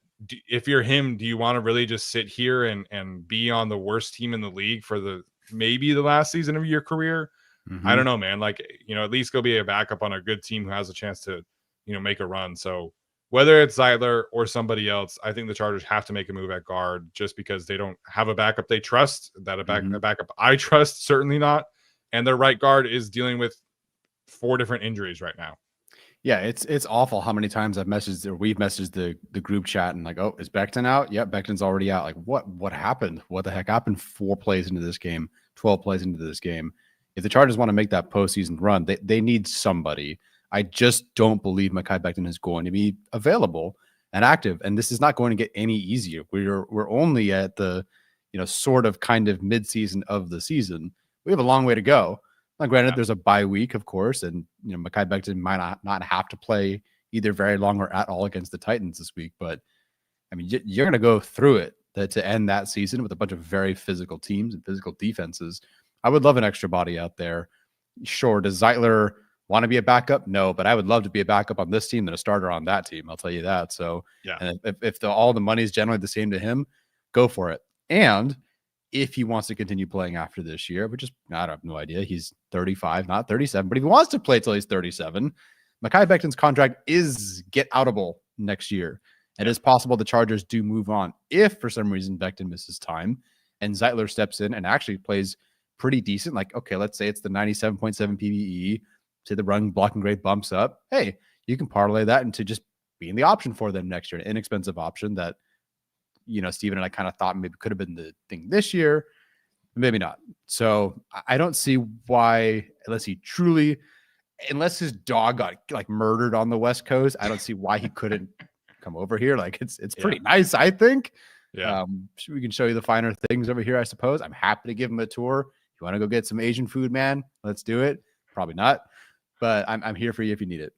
if you're him, do you want to really just sit here and be on the worst team in the league for the maybe the last season of your career. Mm-hmm. I don't know, man. Like, at least go be a backup on a good team who has a chance to, make a run. So whether it's Zeitler or somebody else, I think the Chargers have to make a move at guard just because they don't have a backup they trust. That a backup I trust, certainly not. And their right guard is dealing with 4 different injuries right now. Yeah, it's awful how many times we've messaged the group chat and like, oh, is Becton out? Yep, Becton's already out. Like, what happened? What the heck happened 4 plays into this game, 12 plays into this game? If the Chargers want to make that postseason run, they need somebody. I just don't believe Mekhi Becton is going to be available and active, and this is not going to get any easier. We're only at the sort of kind of midseason of the season. We have a long way to go. Now, granted, there's a bye week, of course, and Mekhi Becton might not have to play either very long or at all against the Titans this week. But I mean, you're going to go through it to end that season with a bunch of very physical teams and physical defenses. I would love an extra body out there. Sure, does Zeitler want to be a backup? No, but I would love to be a backup on this team than a starter on that team. I'll tell you that. So, yeah, and if all the money is generally the same to him, go for it. And if he wants to continue playing after this year, which is, I have no idea. He's 35, not 37, but if he wants to play till he's 37, Mekhi Becton's contract is get outable next year. It is possible the Chargers do move on if for some reason Becton misses time and Zeitler steps in and actually plays pretty decent. Like, okay, let's say it's the 97.7 PBE, say the run blocking grade bumps up. Hey, you can parlay that into just being the option for them next year, an inexpensive option that Steven and I kind of thought maybe could have been the thing this year, maybe not. So I don't see why, unless his dog got like murdered on the West Coast, I don't see why he couldn't come over here. Like it's pretty nice, I think. Yeah. We can show you the finer things over here, I suppose. I'm happy to give him a tour. If you want to go get some Asian food, man, let's do it. Probably not, but I'm here for you if you need it.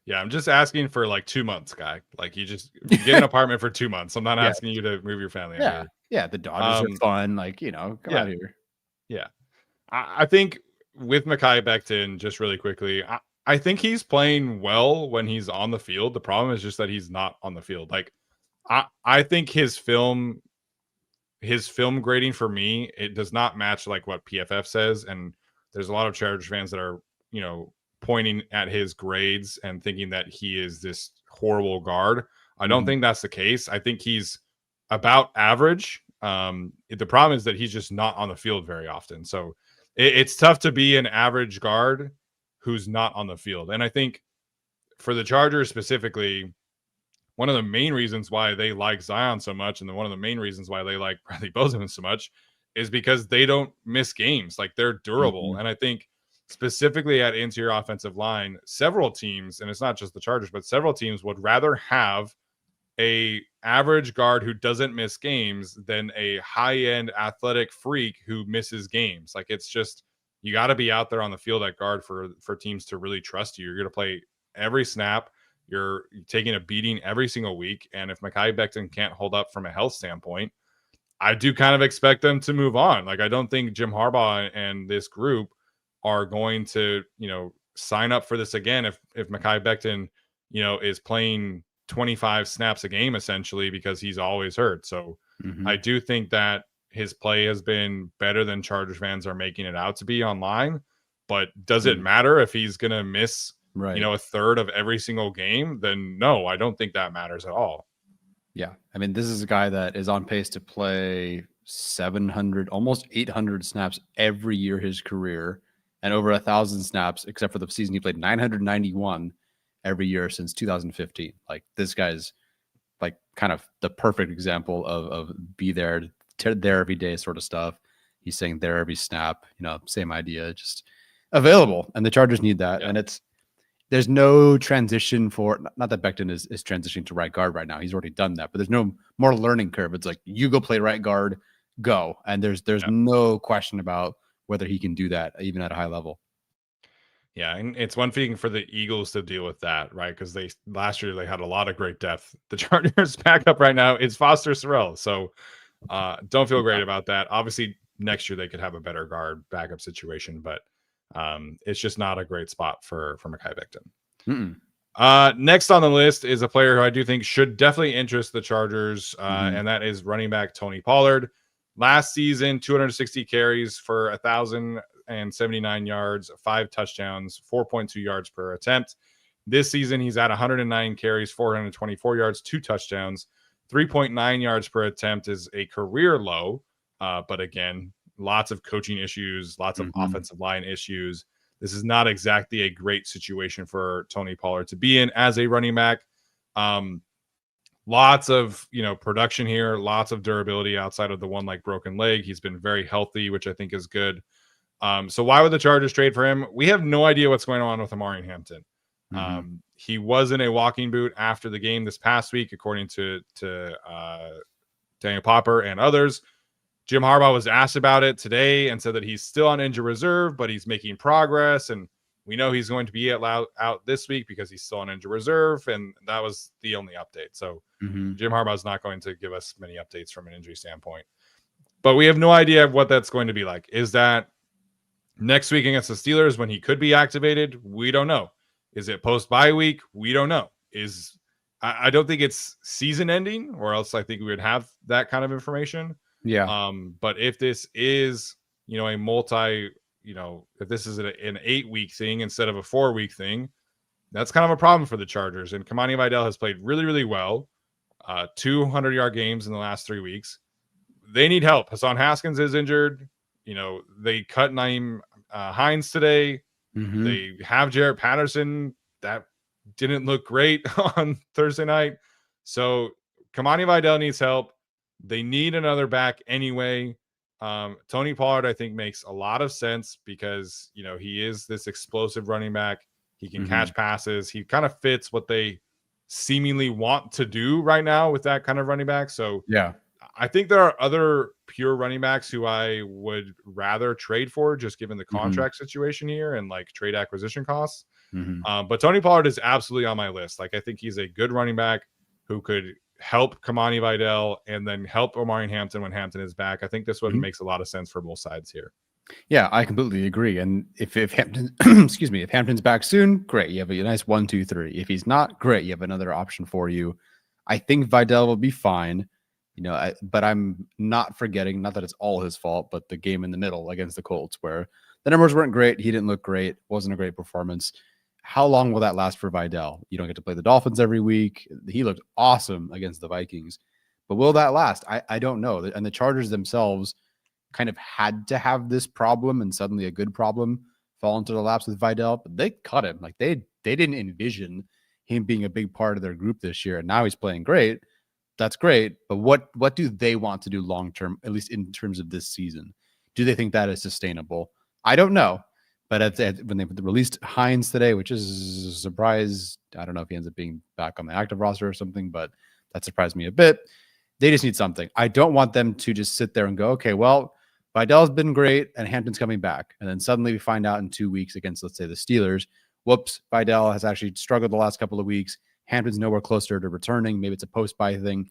Yeah, I'm just asking for like 2 months, guy. Like you just get an apartment for 2 months. I'm not asking you to move your family. Yeah. The Dodgers are fun. Like, come out here. Yeah. I think with Mekhi Becton, just really quickly, I think he's playing well when he's on the field. The problem is just that he's not on the field. Like I think his film grading for me, it does not match like what PFF says. And there's a lot of Chargers fans that are, pointing at his grades and thinking that he is this horrible guard. I don't think that's the case. I think he's about average. The problem is that he's just not on the field very often. So it's tough to be an average guard who's not on the field. And I think for the Chargers specifically, one of the main reasons why they like Zion so much, and one of the main reasons why they like Bradley Bozeman so much, is because they don't miss games. Like they're durable. And I think specifically at interior offensive line, several teams, and it's not just the Chargers, but several teams would rather have a average guard who doesn't miss games than a high-end athletic freak who misses games. Like it's just, you got to be out there on the field at guard for teams to really trust you. You're going to play every snap. You're taking a beating every single week. And if Mekhi Becton can't hold up from a health standpoint, I do kind of expect them to move on. Like I don't think Jim Harbaugh and this group are going to, sign up for this again if Mekhi Becton, is playing 25 snaps a game essentially because he's always hurt. So I do think that his play has been better than Chargers fans are making it out to be online. But does it matter if he's going to miss, a third of every single game? Then no, I don't think that matters at all. Yeah. I mean, this is a guy that is on pace to play 700, almost 800 snaps every year his career, and over 1,000 snaps, except for the season he played 991 every year since 2015. Like this guy's like kind of the perfect example of be there every day sort of stuff. He's saying there every snap, same idea, just available. And the Chargers need that. Yeah. And there's no transition for, not that Becton is transitioning to right guard right now. He's already done that, but there's no more learning curve. It's like, you go play right guard, go. And there's no question about whether he can do that even at a high level. Yeah, and it's one thing for the Eagles to deal with that, right? Because last year they had a lot of great depth. The Chargers backup right now is Foster Sarell, so don't feel great about that. Obviously, next year they could have a better guard backup situation, but it's just not a great spot for Mekhi Becton. Next on the list is a player who I do think should definitely interest the Chargers, and that is running back Tony Pollard. Last season, 260 carries for 1,079 yards, 5 touchdowns, 4.2 yards per attempt. This season, he's at 109 carries, 424 yards, 2 touchdowns, 3.9 yards per attempt is a career low. But again, lots of coaching issues, lots of offensive line issues. This is not exactly a great situation for Tony Pollard to be in as a running back. Lots of, production here, lots of durability outside of the one like broken leg. He's been very healthy, which I think is good. So why would the Chargers trade for him? We have no idea what's going on with Omari Hampton. He was in a walking boot after the game this past week, according to Daniel Popper and others. Jim Harbaugh was asked about it today and said that he's still on injured reserve, but he's making progress. And we know he's going to be out this week because he's still on injured reserve. And that was the only update. So Jim Harbaugh is not going to give us many updates from an injury standpoint. But we have no idea what that's going to be like. Is that next week against the Steelers when he could be activated? We don't know. Is it post-bye week? We don't know. I don't think it's season ending, or else I think we would have that kind of information. Yeah. But if this is, a multi, if this is an 8-week thing instead of a 4-week thing, that's kind of a problem for the Chargers. And Kamani Vidal has played really, really well. 200-yard games in the last 3 weeks. They need help. Hassan Haskins is injured. They cut Naeem Hines today. They have Jarrett Patterson. That didn't look great on Thursday night. So Kamani Vidal needs help. They need another back anyway. Tony Pollard, I think, makes a lot of sense because, he is this explosive running back. He can catch passes. He kind of fits what they seemingly want to do right now with that kind of running back. So yeah, I think there are other pure running backs who I would rather trade for, just given the contract situation here and like trade acquisition costs. But Tony Pollard is absolutely on my list. Like, I think he's a good running back who could help Kamani Vidal and then help Omari Hampton when Hampton is back. I think this one makes a lot of sense for both sides here. Yeah, I completely agree. And if Hampton, excuse me, if Hampton's back soon, great. You have a nice 1, 2, 3. If he's not, great. You have another option for you. I think Vidal will be fine. But I'm not forgetting, not that it's all his fault, but the game in the middle against the Colts where the numbers weren't great. He didn't look great. Wasn't a great performance. How long will that last for Vidal? You don't get to play the Dolphins every week. He looked awesome against the Vikings. But will that last? I don't know. And the Chargers themselves kind of had to have this problem and suddenly a good problem fall into the laps with Vidal. But they cut him. Like they didn't envision him being a big part of their group this year. And now he's playing great. That's great. But what do they want to do long-term, at least in terms of this season? Do they think that is sustainable? I don't know. But when they released Hines today, which is a surprise, I don't know if he ends up being back on the active roster or something, but that surprised me a bit. They just need something. I don't want them to just sit there and go, okay, well, Vidal's been great and Hampton's coming back. And then suddenly we find out in 2 weeks against, let's say, the Steelers, whoops, Vidal has actually struggled the last couple of weeks. Hampton's nowhere closer to returning. Maybe it's a post-bye thing.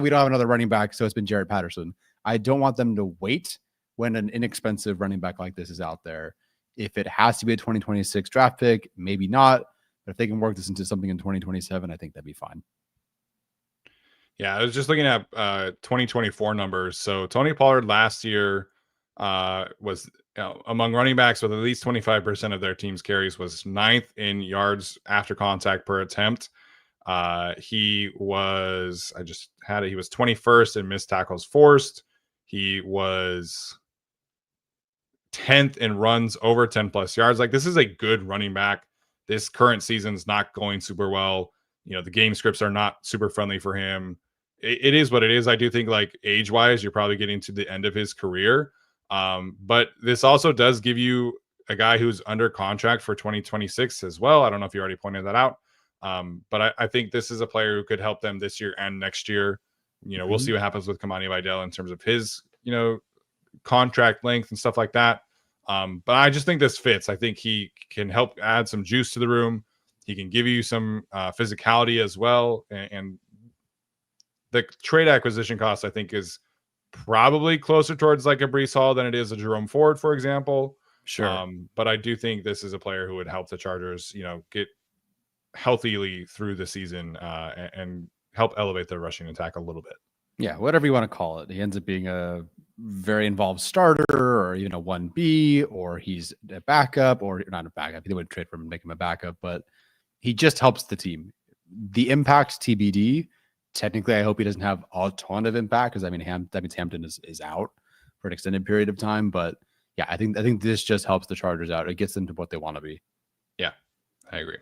We don't have another running back, so it's been Jarrett Patterson. I don't want them to wait when an inexpensive running back like this is out there. If it has to be a 2026 draft pick, maybe not. But if they can work this into something in 2027, I think that'd be fine. Yeah, I was just looking at 2024 numbers. So Tony Pollard last year was among running backs with at least 25% of their team's carries was 9th in yards after contact per attempt. He was 21st in missed tackles forced. He was 10th in runs over 10 plus yards. Like, this is a good running back. This current season's not going super well. The game scripts are not super friendly for him. It is what it is. I do think, like, age wise, you're probably getting to the end of his career. But this also does give you a guy who's under contract for 2026 as well. I don't know if you already pointed that out. But I think this is a player who could help them this year and next year. We'll see what happens with Kamani Vidal in terms of his, contract length and stuff like that. But I just think this fits. I think he can help add some juice to the room. He can give you some physicality as well. And the trade acquisition cost, I think, is probably closer towards like a Breece Hall than it is a Jerome Ford, for example. Sure. But I do think this is a player who would help the Chargers, get healthily through the season and help elevate their rushing attack a little bit. Yeah, whatever you want to call it. He ends up being a very involved starter or even a 1B, or he's a backup, or not a backup. They wouldn't trade for him and make him a backup, but he just helps the team. The impact TBD. Technically, I hope he doesn't have a ton of impact because I mean, that means Hampton is out for an extended period of time. But yeah, I think this just helps the Chargers out. It gets them to what they want to be. Yeah, I agree.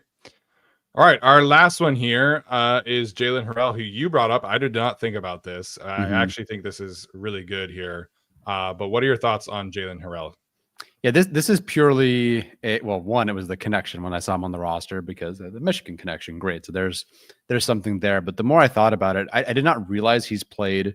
All right, our last one here is Jalen Harrell, who you brought up. I did not think about this. I actually think this is really good here. But what are your thoughts on Jalen Harrell? Yeah, this is purely one, it was the connection when I saw him on the roster because of the Michigan connection. Great. So there's something there. But the more I thought about it, I did not realize he's played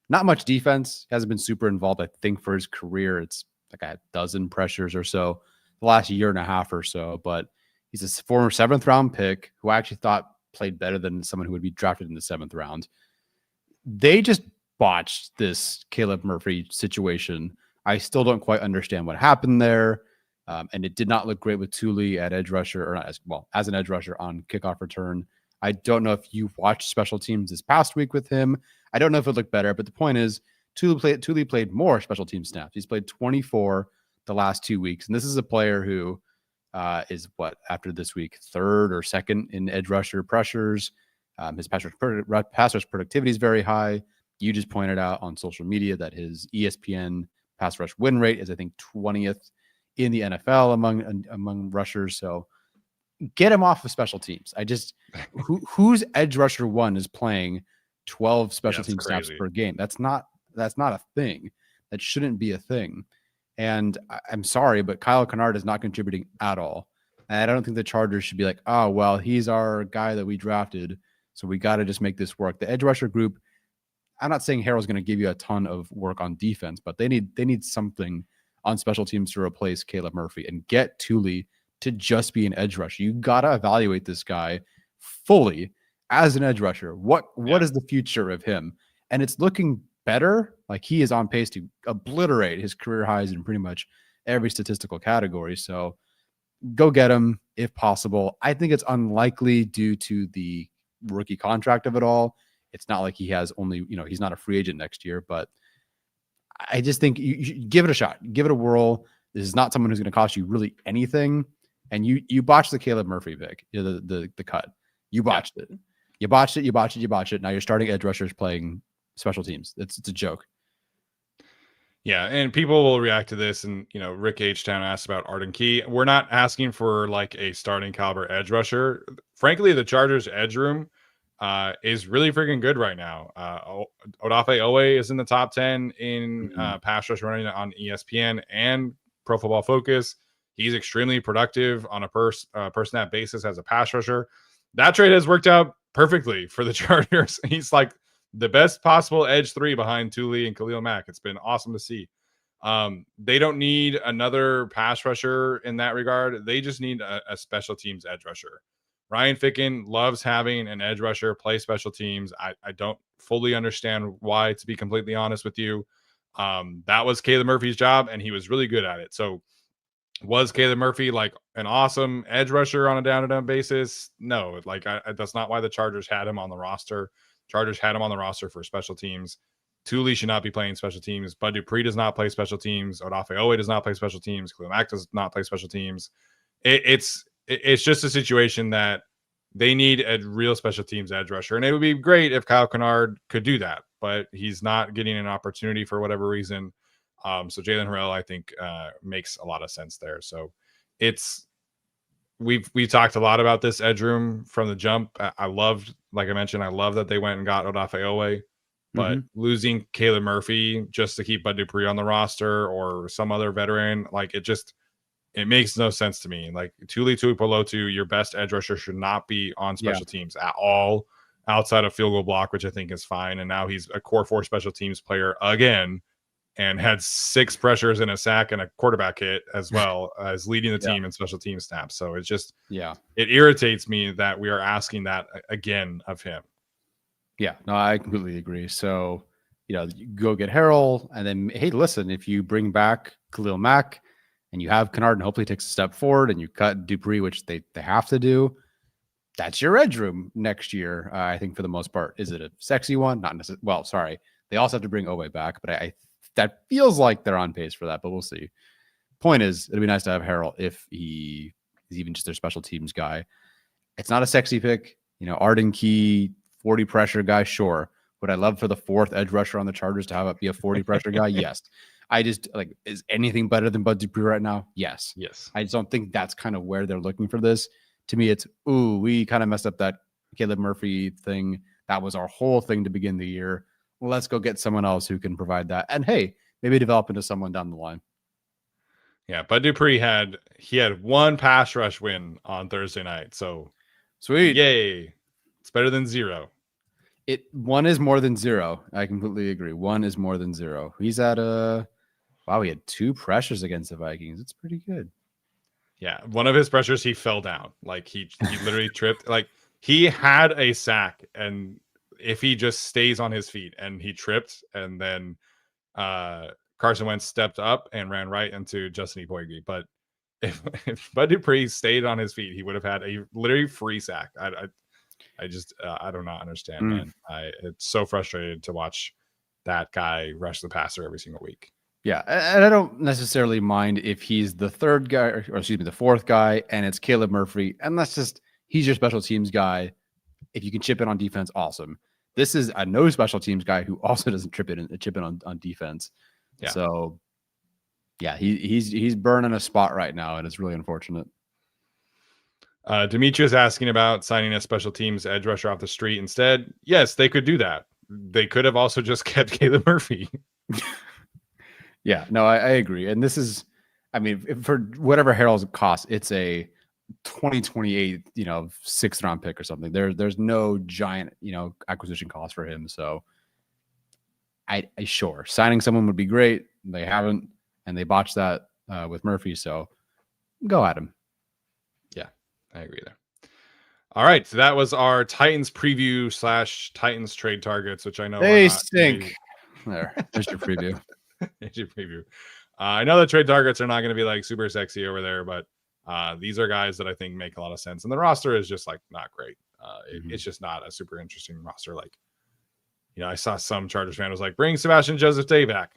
not much defense. He hasn't been super involved. I think for his career, it's like a dozen pressures or so the last year and a half or so. But he's a former 7th round pick who I actually thought played better than someone who would be drafted in the 7th round. They just botched this Caleb Murphy situation. I still don't quite understand what happened there. And it did not look great with Thule at edge rusher, or not as an edge rusher on kickoff return. I don't know if you watched special teams this past week with him. I don't know if it looked better, but the point is Thule played more special team snaps. He's played 24 the last 2 weeks. And this is a player who is after this week, 3rd or 2nd in edge rusher pressures. His pass rush productivity is very high. You just pointed out on social media that his ESPN pass rush win rate is, I think, 20th in the NFL among rushers. So get him off of special teams. Whose edge rusher 1 is playing 12 special team snaps per game? That's not a thing. That shouldn't be a thing. And I'm sorry, but Kyle Kennard is not contributing at all. And I don't think the Chargers should be like, oh, well, he's our guy that we drafted, so we got to just make this work. The edge rusher group, I'm not saying Harrell's going to give you a ton of work on defense, but they need something on special teams to replace Caleb Murphy and get Thule to just be an edge rusher. You got to evaluate this guy fully as an edge rusher. What is the future of him? And it's looking better. Like, he is on pace to obliterate his career highs in pretty much every statistical category. So go get him if possible. I think it's unlikely due to the rookie contract of it all. It's not like he has only, he's not a free agent next year, but I just think you should give it a shot, give it a whirl. This is not someone who's going to cost you really anything. And you botched the Caleb Murphy pick, the cut. You botched it. You botched it. Now you're starting edge rushers playing special teams. It's a joke. Yeah, and people will react to this. And, Rick H-Town asked about Arden Key. We're not asking for like a starting caliber edge rusher. Frankly, the Chargers edge room is really freaking good right now. Odafe Owe is in the top 10 in pass rush running on ESPN and Pro Football Focus. He's extremely productive on a per snap basis as a pass rusher. That trade has worked out perfectly for the Chargers. He's like the best possible edge 3 behind Thule and Khalil Mack. It's been awesome to see. They don't need another pass rusher in that regard. They just need a special teams edge rusher. Ryan Ficken loves having an edge rusher play special teams. I don't fully understand why, to be completely honest with you. That was Caleb Murphy's job, and he was really good at it. So was Caleb Murphy like an awesome edge rusher on a down-to-down basis? No, that's not why the Chargers had him on the roster. Chargers had him on the roster for special teams. Thule should not be playing special teams. Bud Dupree does not play special teams. Odafe Owe does not play special teams. Khalil Mack does not play special teams. It's just a situation that they need a real special teams edge rusher. And it would be great if Kyle Kennard could do that, but he's not getting an opportunity for whatever reason. So Jalen Harrell, I think, makes a lot of sense there. So we've talked a lot about this edge room from the jump. Like I mentioned, I love that they went and got Odafe Owe, but losing Caleb Murphy just to keep Bud Dupree on the roster or some other veteran, it makes no sense to me. Like, Tuli Tuipulotu, your best edge rusher, should not be on special teams at all outside of field goal block, which I think is fine. And now he's a core 4 special teams player again and had 6 pressures and a sack and a quarterback hit as well as leading the team in special team snaps. So it's just, it irritates me that we are asking that again of him. Yeah, no, I completely agree. So, you go get Harrell, and then, hey, listen, if you bring back Khalil Mack and you have Kennard and hopefully takes a step forward and you cut Dupree, which they have to do, that's your edge room next year, I think, for the most part. Is it a sexy one? Not necessarily. Well, sorry. They also have to bring Owe back, but I that feels like they're on pace for that, but we'll see. Point is, it'd be nice to have Harrell if he is even just their special teams guy. It's not a sexy pick. Arden Key, 40 pressure guy, sure. Would I love for the fourth edge rusher on the Chargers to have it be a 40 pressure guy? Yes. I just is anything better than Bud Dupree right now? Yes. I just don't think that's kind of where they're looking for this. To me, it's, we kind of messed up that Caleb Murphy thing. That was our whole thing to begin the year. Let's go get someone else who can provide that. And hey, maybe develop into someone down the line. Yeah, Bud Dupree had one pass rush win on Thursday night. So sweet. Yay. It's better than 0. One is more than 0. I completely agree. One is more than 0. He's at he had 2 pressures against the Vikings. It's pretty good. Yeah, one of his pressures, he fell down. Like he literally tripped. Like he had a sack, and if he just stays on his feet, and he tripped, and then Carson Wentz stepped up and ran right into Justin Eboigbe. But if Bud Dupree stayed on his feet, he would have had a literally free sack. I just I do not understand, man. It's so frustrating to watch that guy rush the passer every single week. Yeah, and I don't necessarily mind if he's the third guy, or excuse me, the fourth guy, and it's Caleb Murphy, and he's your special teams guy. If you can chip in on defense, awesome. This is a no special teams guy who also doesn't chip in on defense. Yeah. So yeah, he's burning a spot right now, and it's really unfortunate. Demetrius asking about signing a special teams edge rusher off the street instead. Yes, they could do that. They could have also just kept Caleb Murphy. Yeah, no, I agree. And this is, for whatever Harrell's cost, it's a 2028, 6th round pick or something. There's no giant, acquisition cost for him. So I sure signing someone would be great. They haven't, and they botched that with Murphy. So go at him. Yeah, I agree there. All right, so that was our Titans preview / Titans trade targets, which I know they stink. There's your preview. There's your preview. I know the trade targets are not going to be like super sexy over there, but these are guys that I think make a lot of sense. And the roster is just like not great. It's just not a super interesting roster. Like, I saw some Chargers fan was like, bring Sebastian Joseph Day back.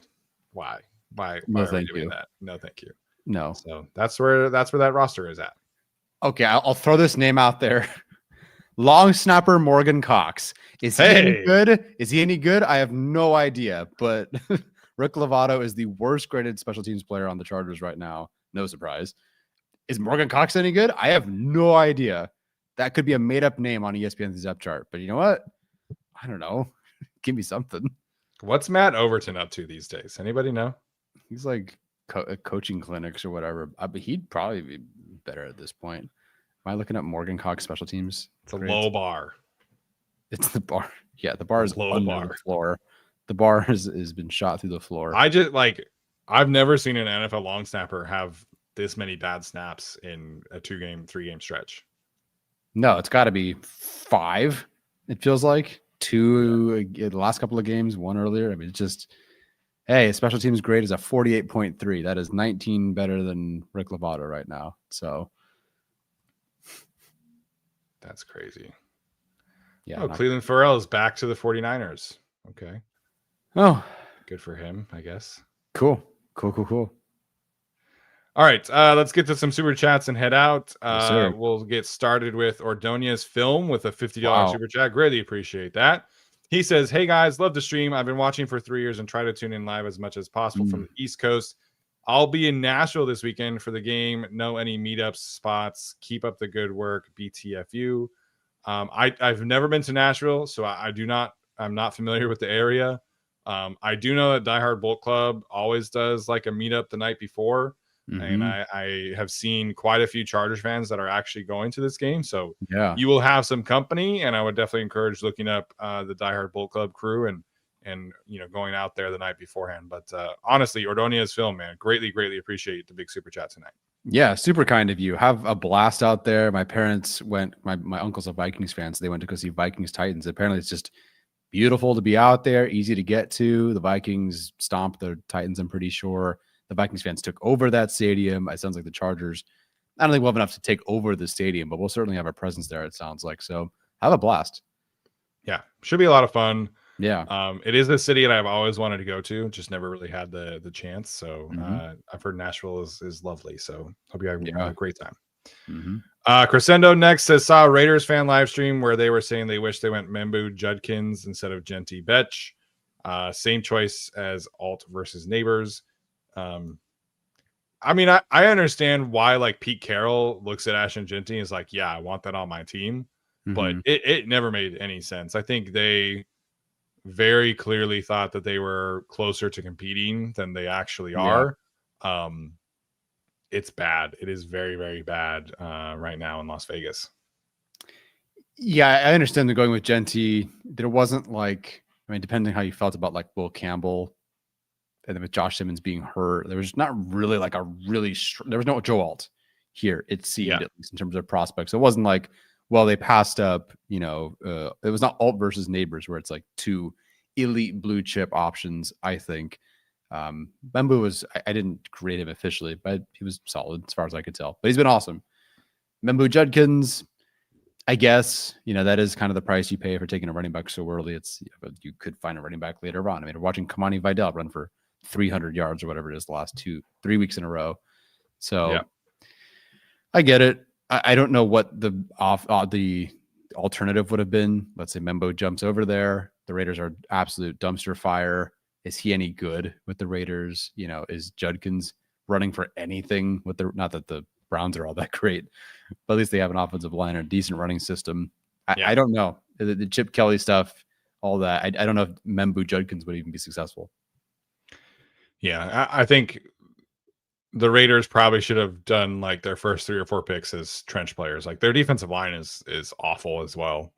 Why no, are we doing that? No, thank you. No. So that's where that roster is at. Okay, I'll throw this name out there. Long snapper Morgan Cox. Is he any good? Is he any good? I have no idea, but Rick Lovato is the worst graded special teams player on the Chargers right now. No surprise. Is Morgan Cox any good? I have no idea. That could be a made up name on ESPN's depth chart, but you know what? I don't know. Give me something. What's Matt Overton up to these days? Anybody know? He's like coaching clinics or whatever. But he'd probably be better at this point. Am I looking at Morgan Cox special teams? It's a low bar. It's the bar. Yeah, the bar is low under bar. the floor. The bar has been shot through the floor. I've never seen an NFL long snapper have this many bad snaps in a 3-game stretch. No, it's got to be 5. It feels like 2 the last couple of games, 1 earlier. It's just, hey, special teams grade is a 48.3. That is 19 better than Rick Lovato right now. So that's crazy. Yeah. Cleveland Farrell is back to the 49ers. Okay. Oh, good for him, I guess. Cool. All right, let's get to some super chats and head out. Yes, we'll get started with Ordonez Film with a $50 super chat. Greatly appreciate that. He says, hey guys, love the stream. I've been watching for 3 years and try to tune in live as much as possible from the East Coast. I'll be in Nashville this weekend for the game. Know any meetups, spots. Keep up the good work. BTFU. I've never been to Nashville, so I'm not familiar with the area. I do know that Die Hard Bolt Club always does like a meetup the night before. And I have seen quite a few Chargers fans that are actually going to this game. So yeah, you will have some company, and I would definitely encourage looking up the Die Hard Bolt Club crew and going out there the night beforehand. But honestly, Ordonez Film, man, greatly appreciate the big super chat tonight. Yeah, super kind of you. Have a blast out there. My parents went, my uncle's a Vikings fan, so they went to go see Vikings Titans. Apparently it's just beautiful to be out there, easy to get to. The Vikings stomped the Titans, I'm pretty sure. The Vikings fans took over that stadium. It sounds like the Chargers, I don't think we'll have enough to take over the stadium, but we'll certainly have a presence there, it sounds like. So have a blast. Yeah, should be a lot of fun. Yeah. It is a city that I've always wanted to go to, just never really had the chance. So I've heard Nashville is lovely. So hope you have a great time. Crescendo next says, saw a Raiders fan live stream where they were saying they wish they went Membu Judkins instead of Genty Betch. Same choice as Alt versus Neighbors. I mean, I understand why like Pete Carroll looks at Ashton Genty and is like, yeah, I want that on my team. But it never made any sense. I think they very clearly thought that they were closer to competing than they actually are. It's bad. It is very, very bad right now in Las Vegas. Yeah, I understand they're going with Genty. There wasn't like, I mean, depending how you felt about like Will Campbell and then with Josh Simmons being hurt, there was not really like a really, there was no Joe Alt here, it seemed, at least in terms of prospects. It wasn't like, well, they passed up, it was not Alt versus Neighbors where it's like two elite blue chip options, I think. Membu was, I didn't grade him officially, but he was solid as far as I could tell. But he's been awesome. Membu Judkins, I guess, that is kind of the price you pay for taking a running back so early. But you could find a running back later on. I mean, we're watching Kamani Vidal run for 300 yards or whatever it is the last 3 weeks in a row. So I get it. I don't know what the alternative would have been. Let's say Membo jumps over there. The Raiders are absolute dumpster fire. Is he any good with the Raiders? Is Judkins running for anything with not that the Browns are all that great, but at least they have an offensive line and a decent running system. I don't know. The Chip Kelly stuff, all that. I don't know if Membu Judkins would even be successful. Yeah, I think the Raiders probably should have done like their first 3 or 4 picks as trench players. Like their defensive line is awful as well.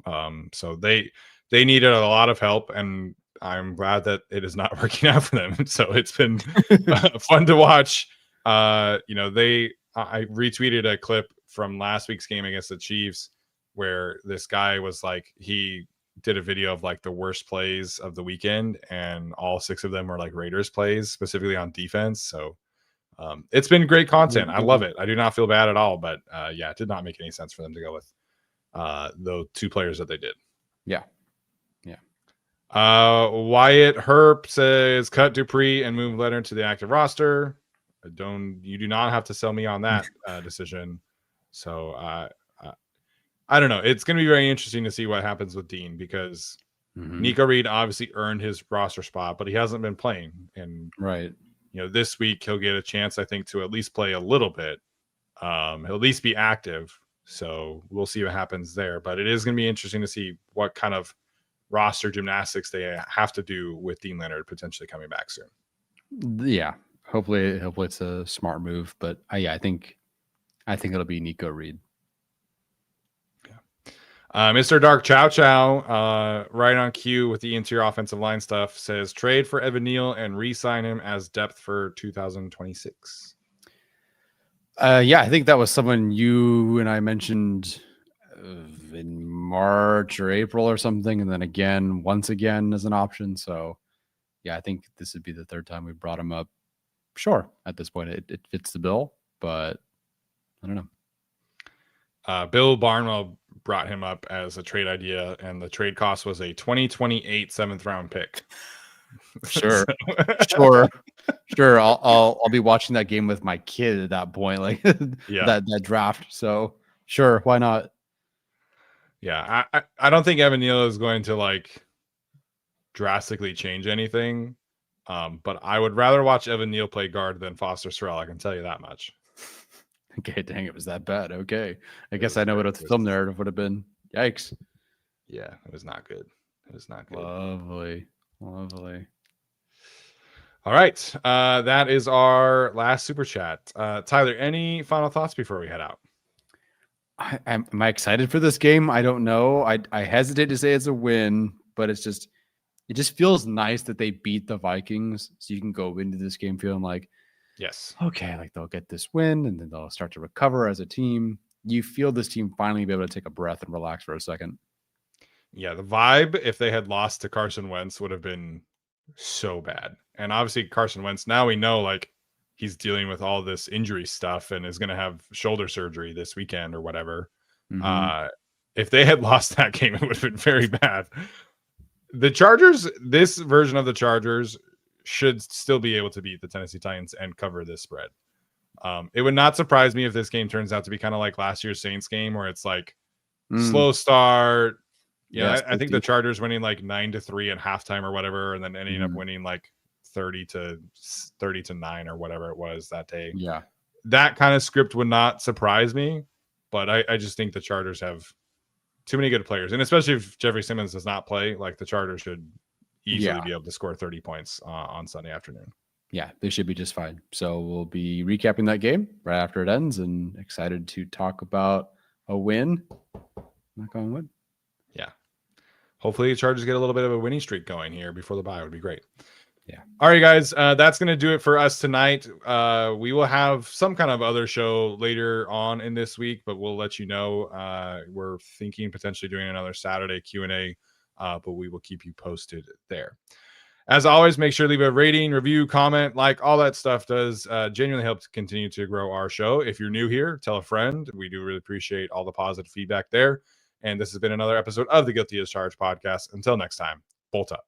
So they needed a lot of help, and I'm glad that it is not working out for them. So it's been fun to watch. I retweeted a clip from last week's game against the Chiefs where this guy was like, he did a video of like the worst plays of the weekend, and all 6 of them were like Raiders plays, specifically on defense. So it's been great content. I love it. I do not feel bad at all, but it did not make any sense for them to go with those 2 players that they did. Yeah. Wyatt Herp says cut Dupree and move Leonard to the active roster. You do not have to sell me on that decision. So I don't know. It's going to be very interesting to see what happens with Dean, because Nico Reed obviously earned his roster spot, but he hasn't been playing. And this week he'll get a chance, I think, to at least play a little bit. He'll at least be active. So we'll see what happens there. But it is going to be interesting to see what kind of roster gymnastics they have to do with Dean Leonard potentially coming back soon. Yeah. Hopefully it's a smart move. But I think it'll be Nico Reed. Mr. Dark Chow Chow, right on cue with the interior offensive line stuff, says trade for Evan Neal and re-sign him as depth for 2026. I think that was someone you and I mentioned in March or April or something, and then once again as an option. So I think this would be the 3rd time we brought him up. Sure, at this point it fits the bill, but I don't know. Bill Barnwell brought him up as a trade idea, and the trade cost was a 2028 7th round pick. Sure. Sure. I'll be watching that game with my kid at that point, like that draft. So sure, why not? Yeah, I don't think Evan Neal is going to like drastically change anything. But I would rather watch Evan Neal play guard than Foster Sarell. I can tell you that much. Okay, dang, it was that bad. Okay, I guess I know what the film narrative would have been. Yikes. Yeah, it was not good. Lovely. All right, that is our last super chat. Tyler, any final thoughts before we head out? Am I excited for this game? I don't know. I hesitate to say it's a win, but it just feels nice that they beat the Vikings, so you can go into this game feeling like, yes, okay, like they'll get this win and then they'll start to recover as a team. You feel this team finally be able to take a breath and relax for a second. Yeah, the vibe, if they had lost to Carson Wentz, would have been so bad. And obviously Carson Wentz, now we know like he's dealing with all this injury stuff and is going to have shoulder surgery this weekend or whatever. If they had lost that game, it would have been very bad. The Chargers, this version of the Chargers should still be able to beat the Tennessee Titans and cover this spread. It would not surprise me if this game turns out to be kind of like last year's Saints game, where it's like slow start. Yeah, I think the Chargers winning like 9-3 at halftime or whatever, and then ending up winning like 30-9 or whatever it was that day. Yeah, that kind of script would not surprise me, but I just think the Chargers have too many good players, and especially if Jeffrey Simmons does not play, like the Chargers should easily be able to score 30 points on Sunday afternoon. Yeah, they should be just fine. So we'll be recapping that game right after it ends, and excited to talk about a win. Knock on wood. Yeah. Hopefully the Chargers get a little bit of a winning streak going here before the bye. Would be great. Yeah. All right, guys. That's going to do it for us tonight. We will have some kind of other show later on in this week, but we'll let you know. We're thinking potentially doing another Saturday Q&A, but we will keep you posted there. As always, make sure to leave a rating, review, comment, like, all that stuff does genuinely help to continue to grow our show. If you're new here, tell a friend. We do really appreciate all the positive feedback there. And this has been another episode of the Guilty as Charged podcast. Until next time, bolt up.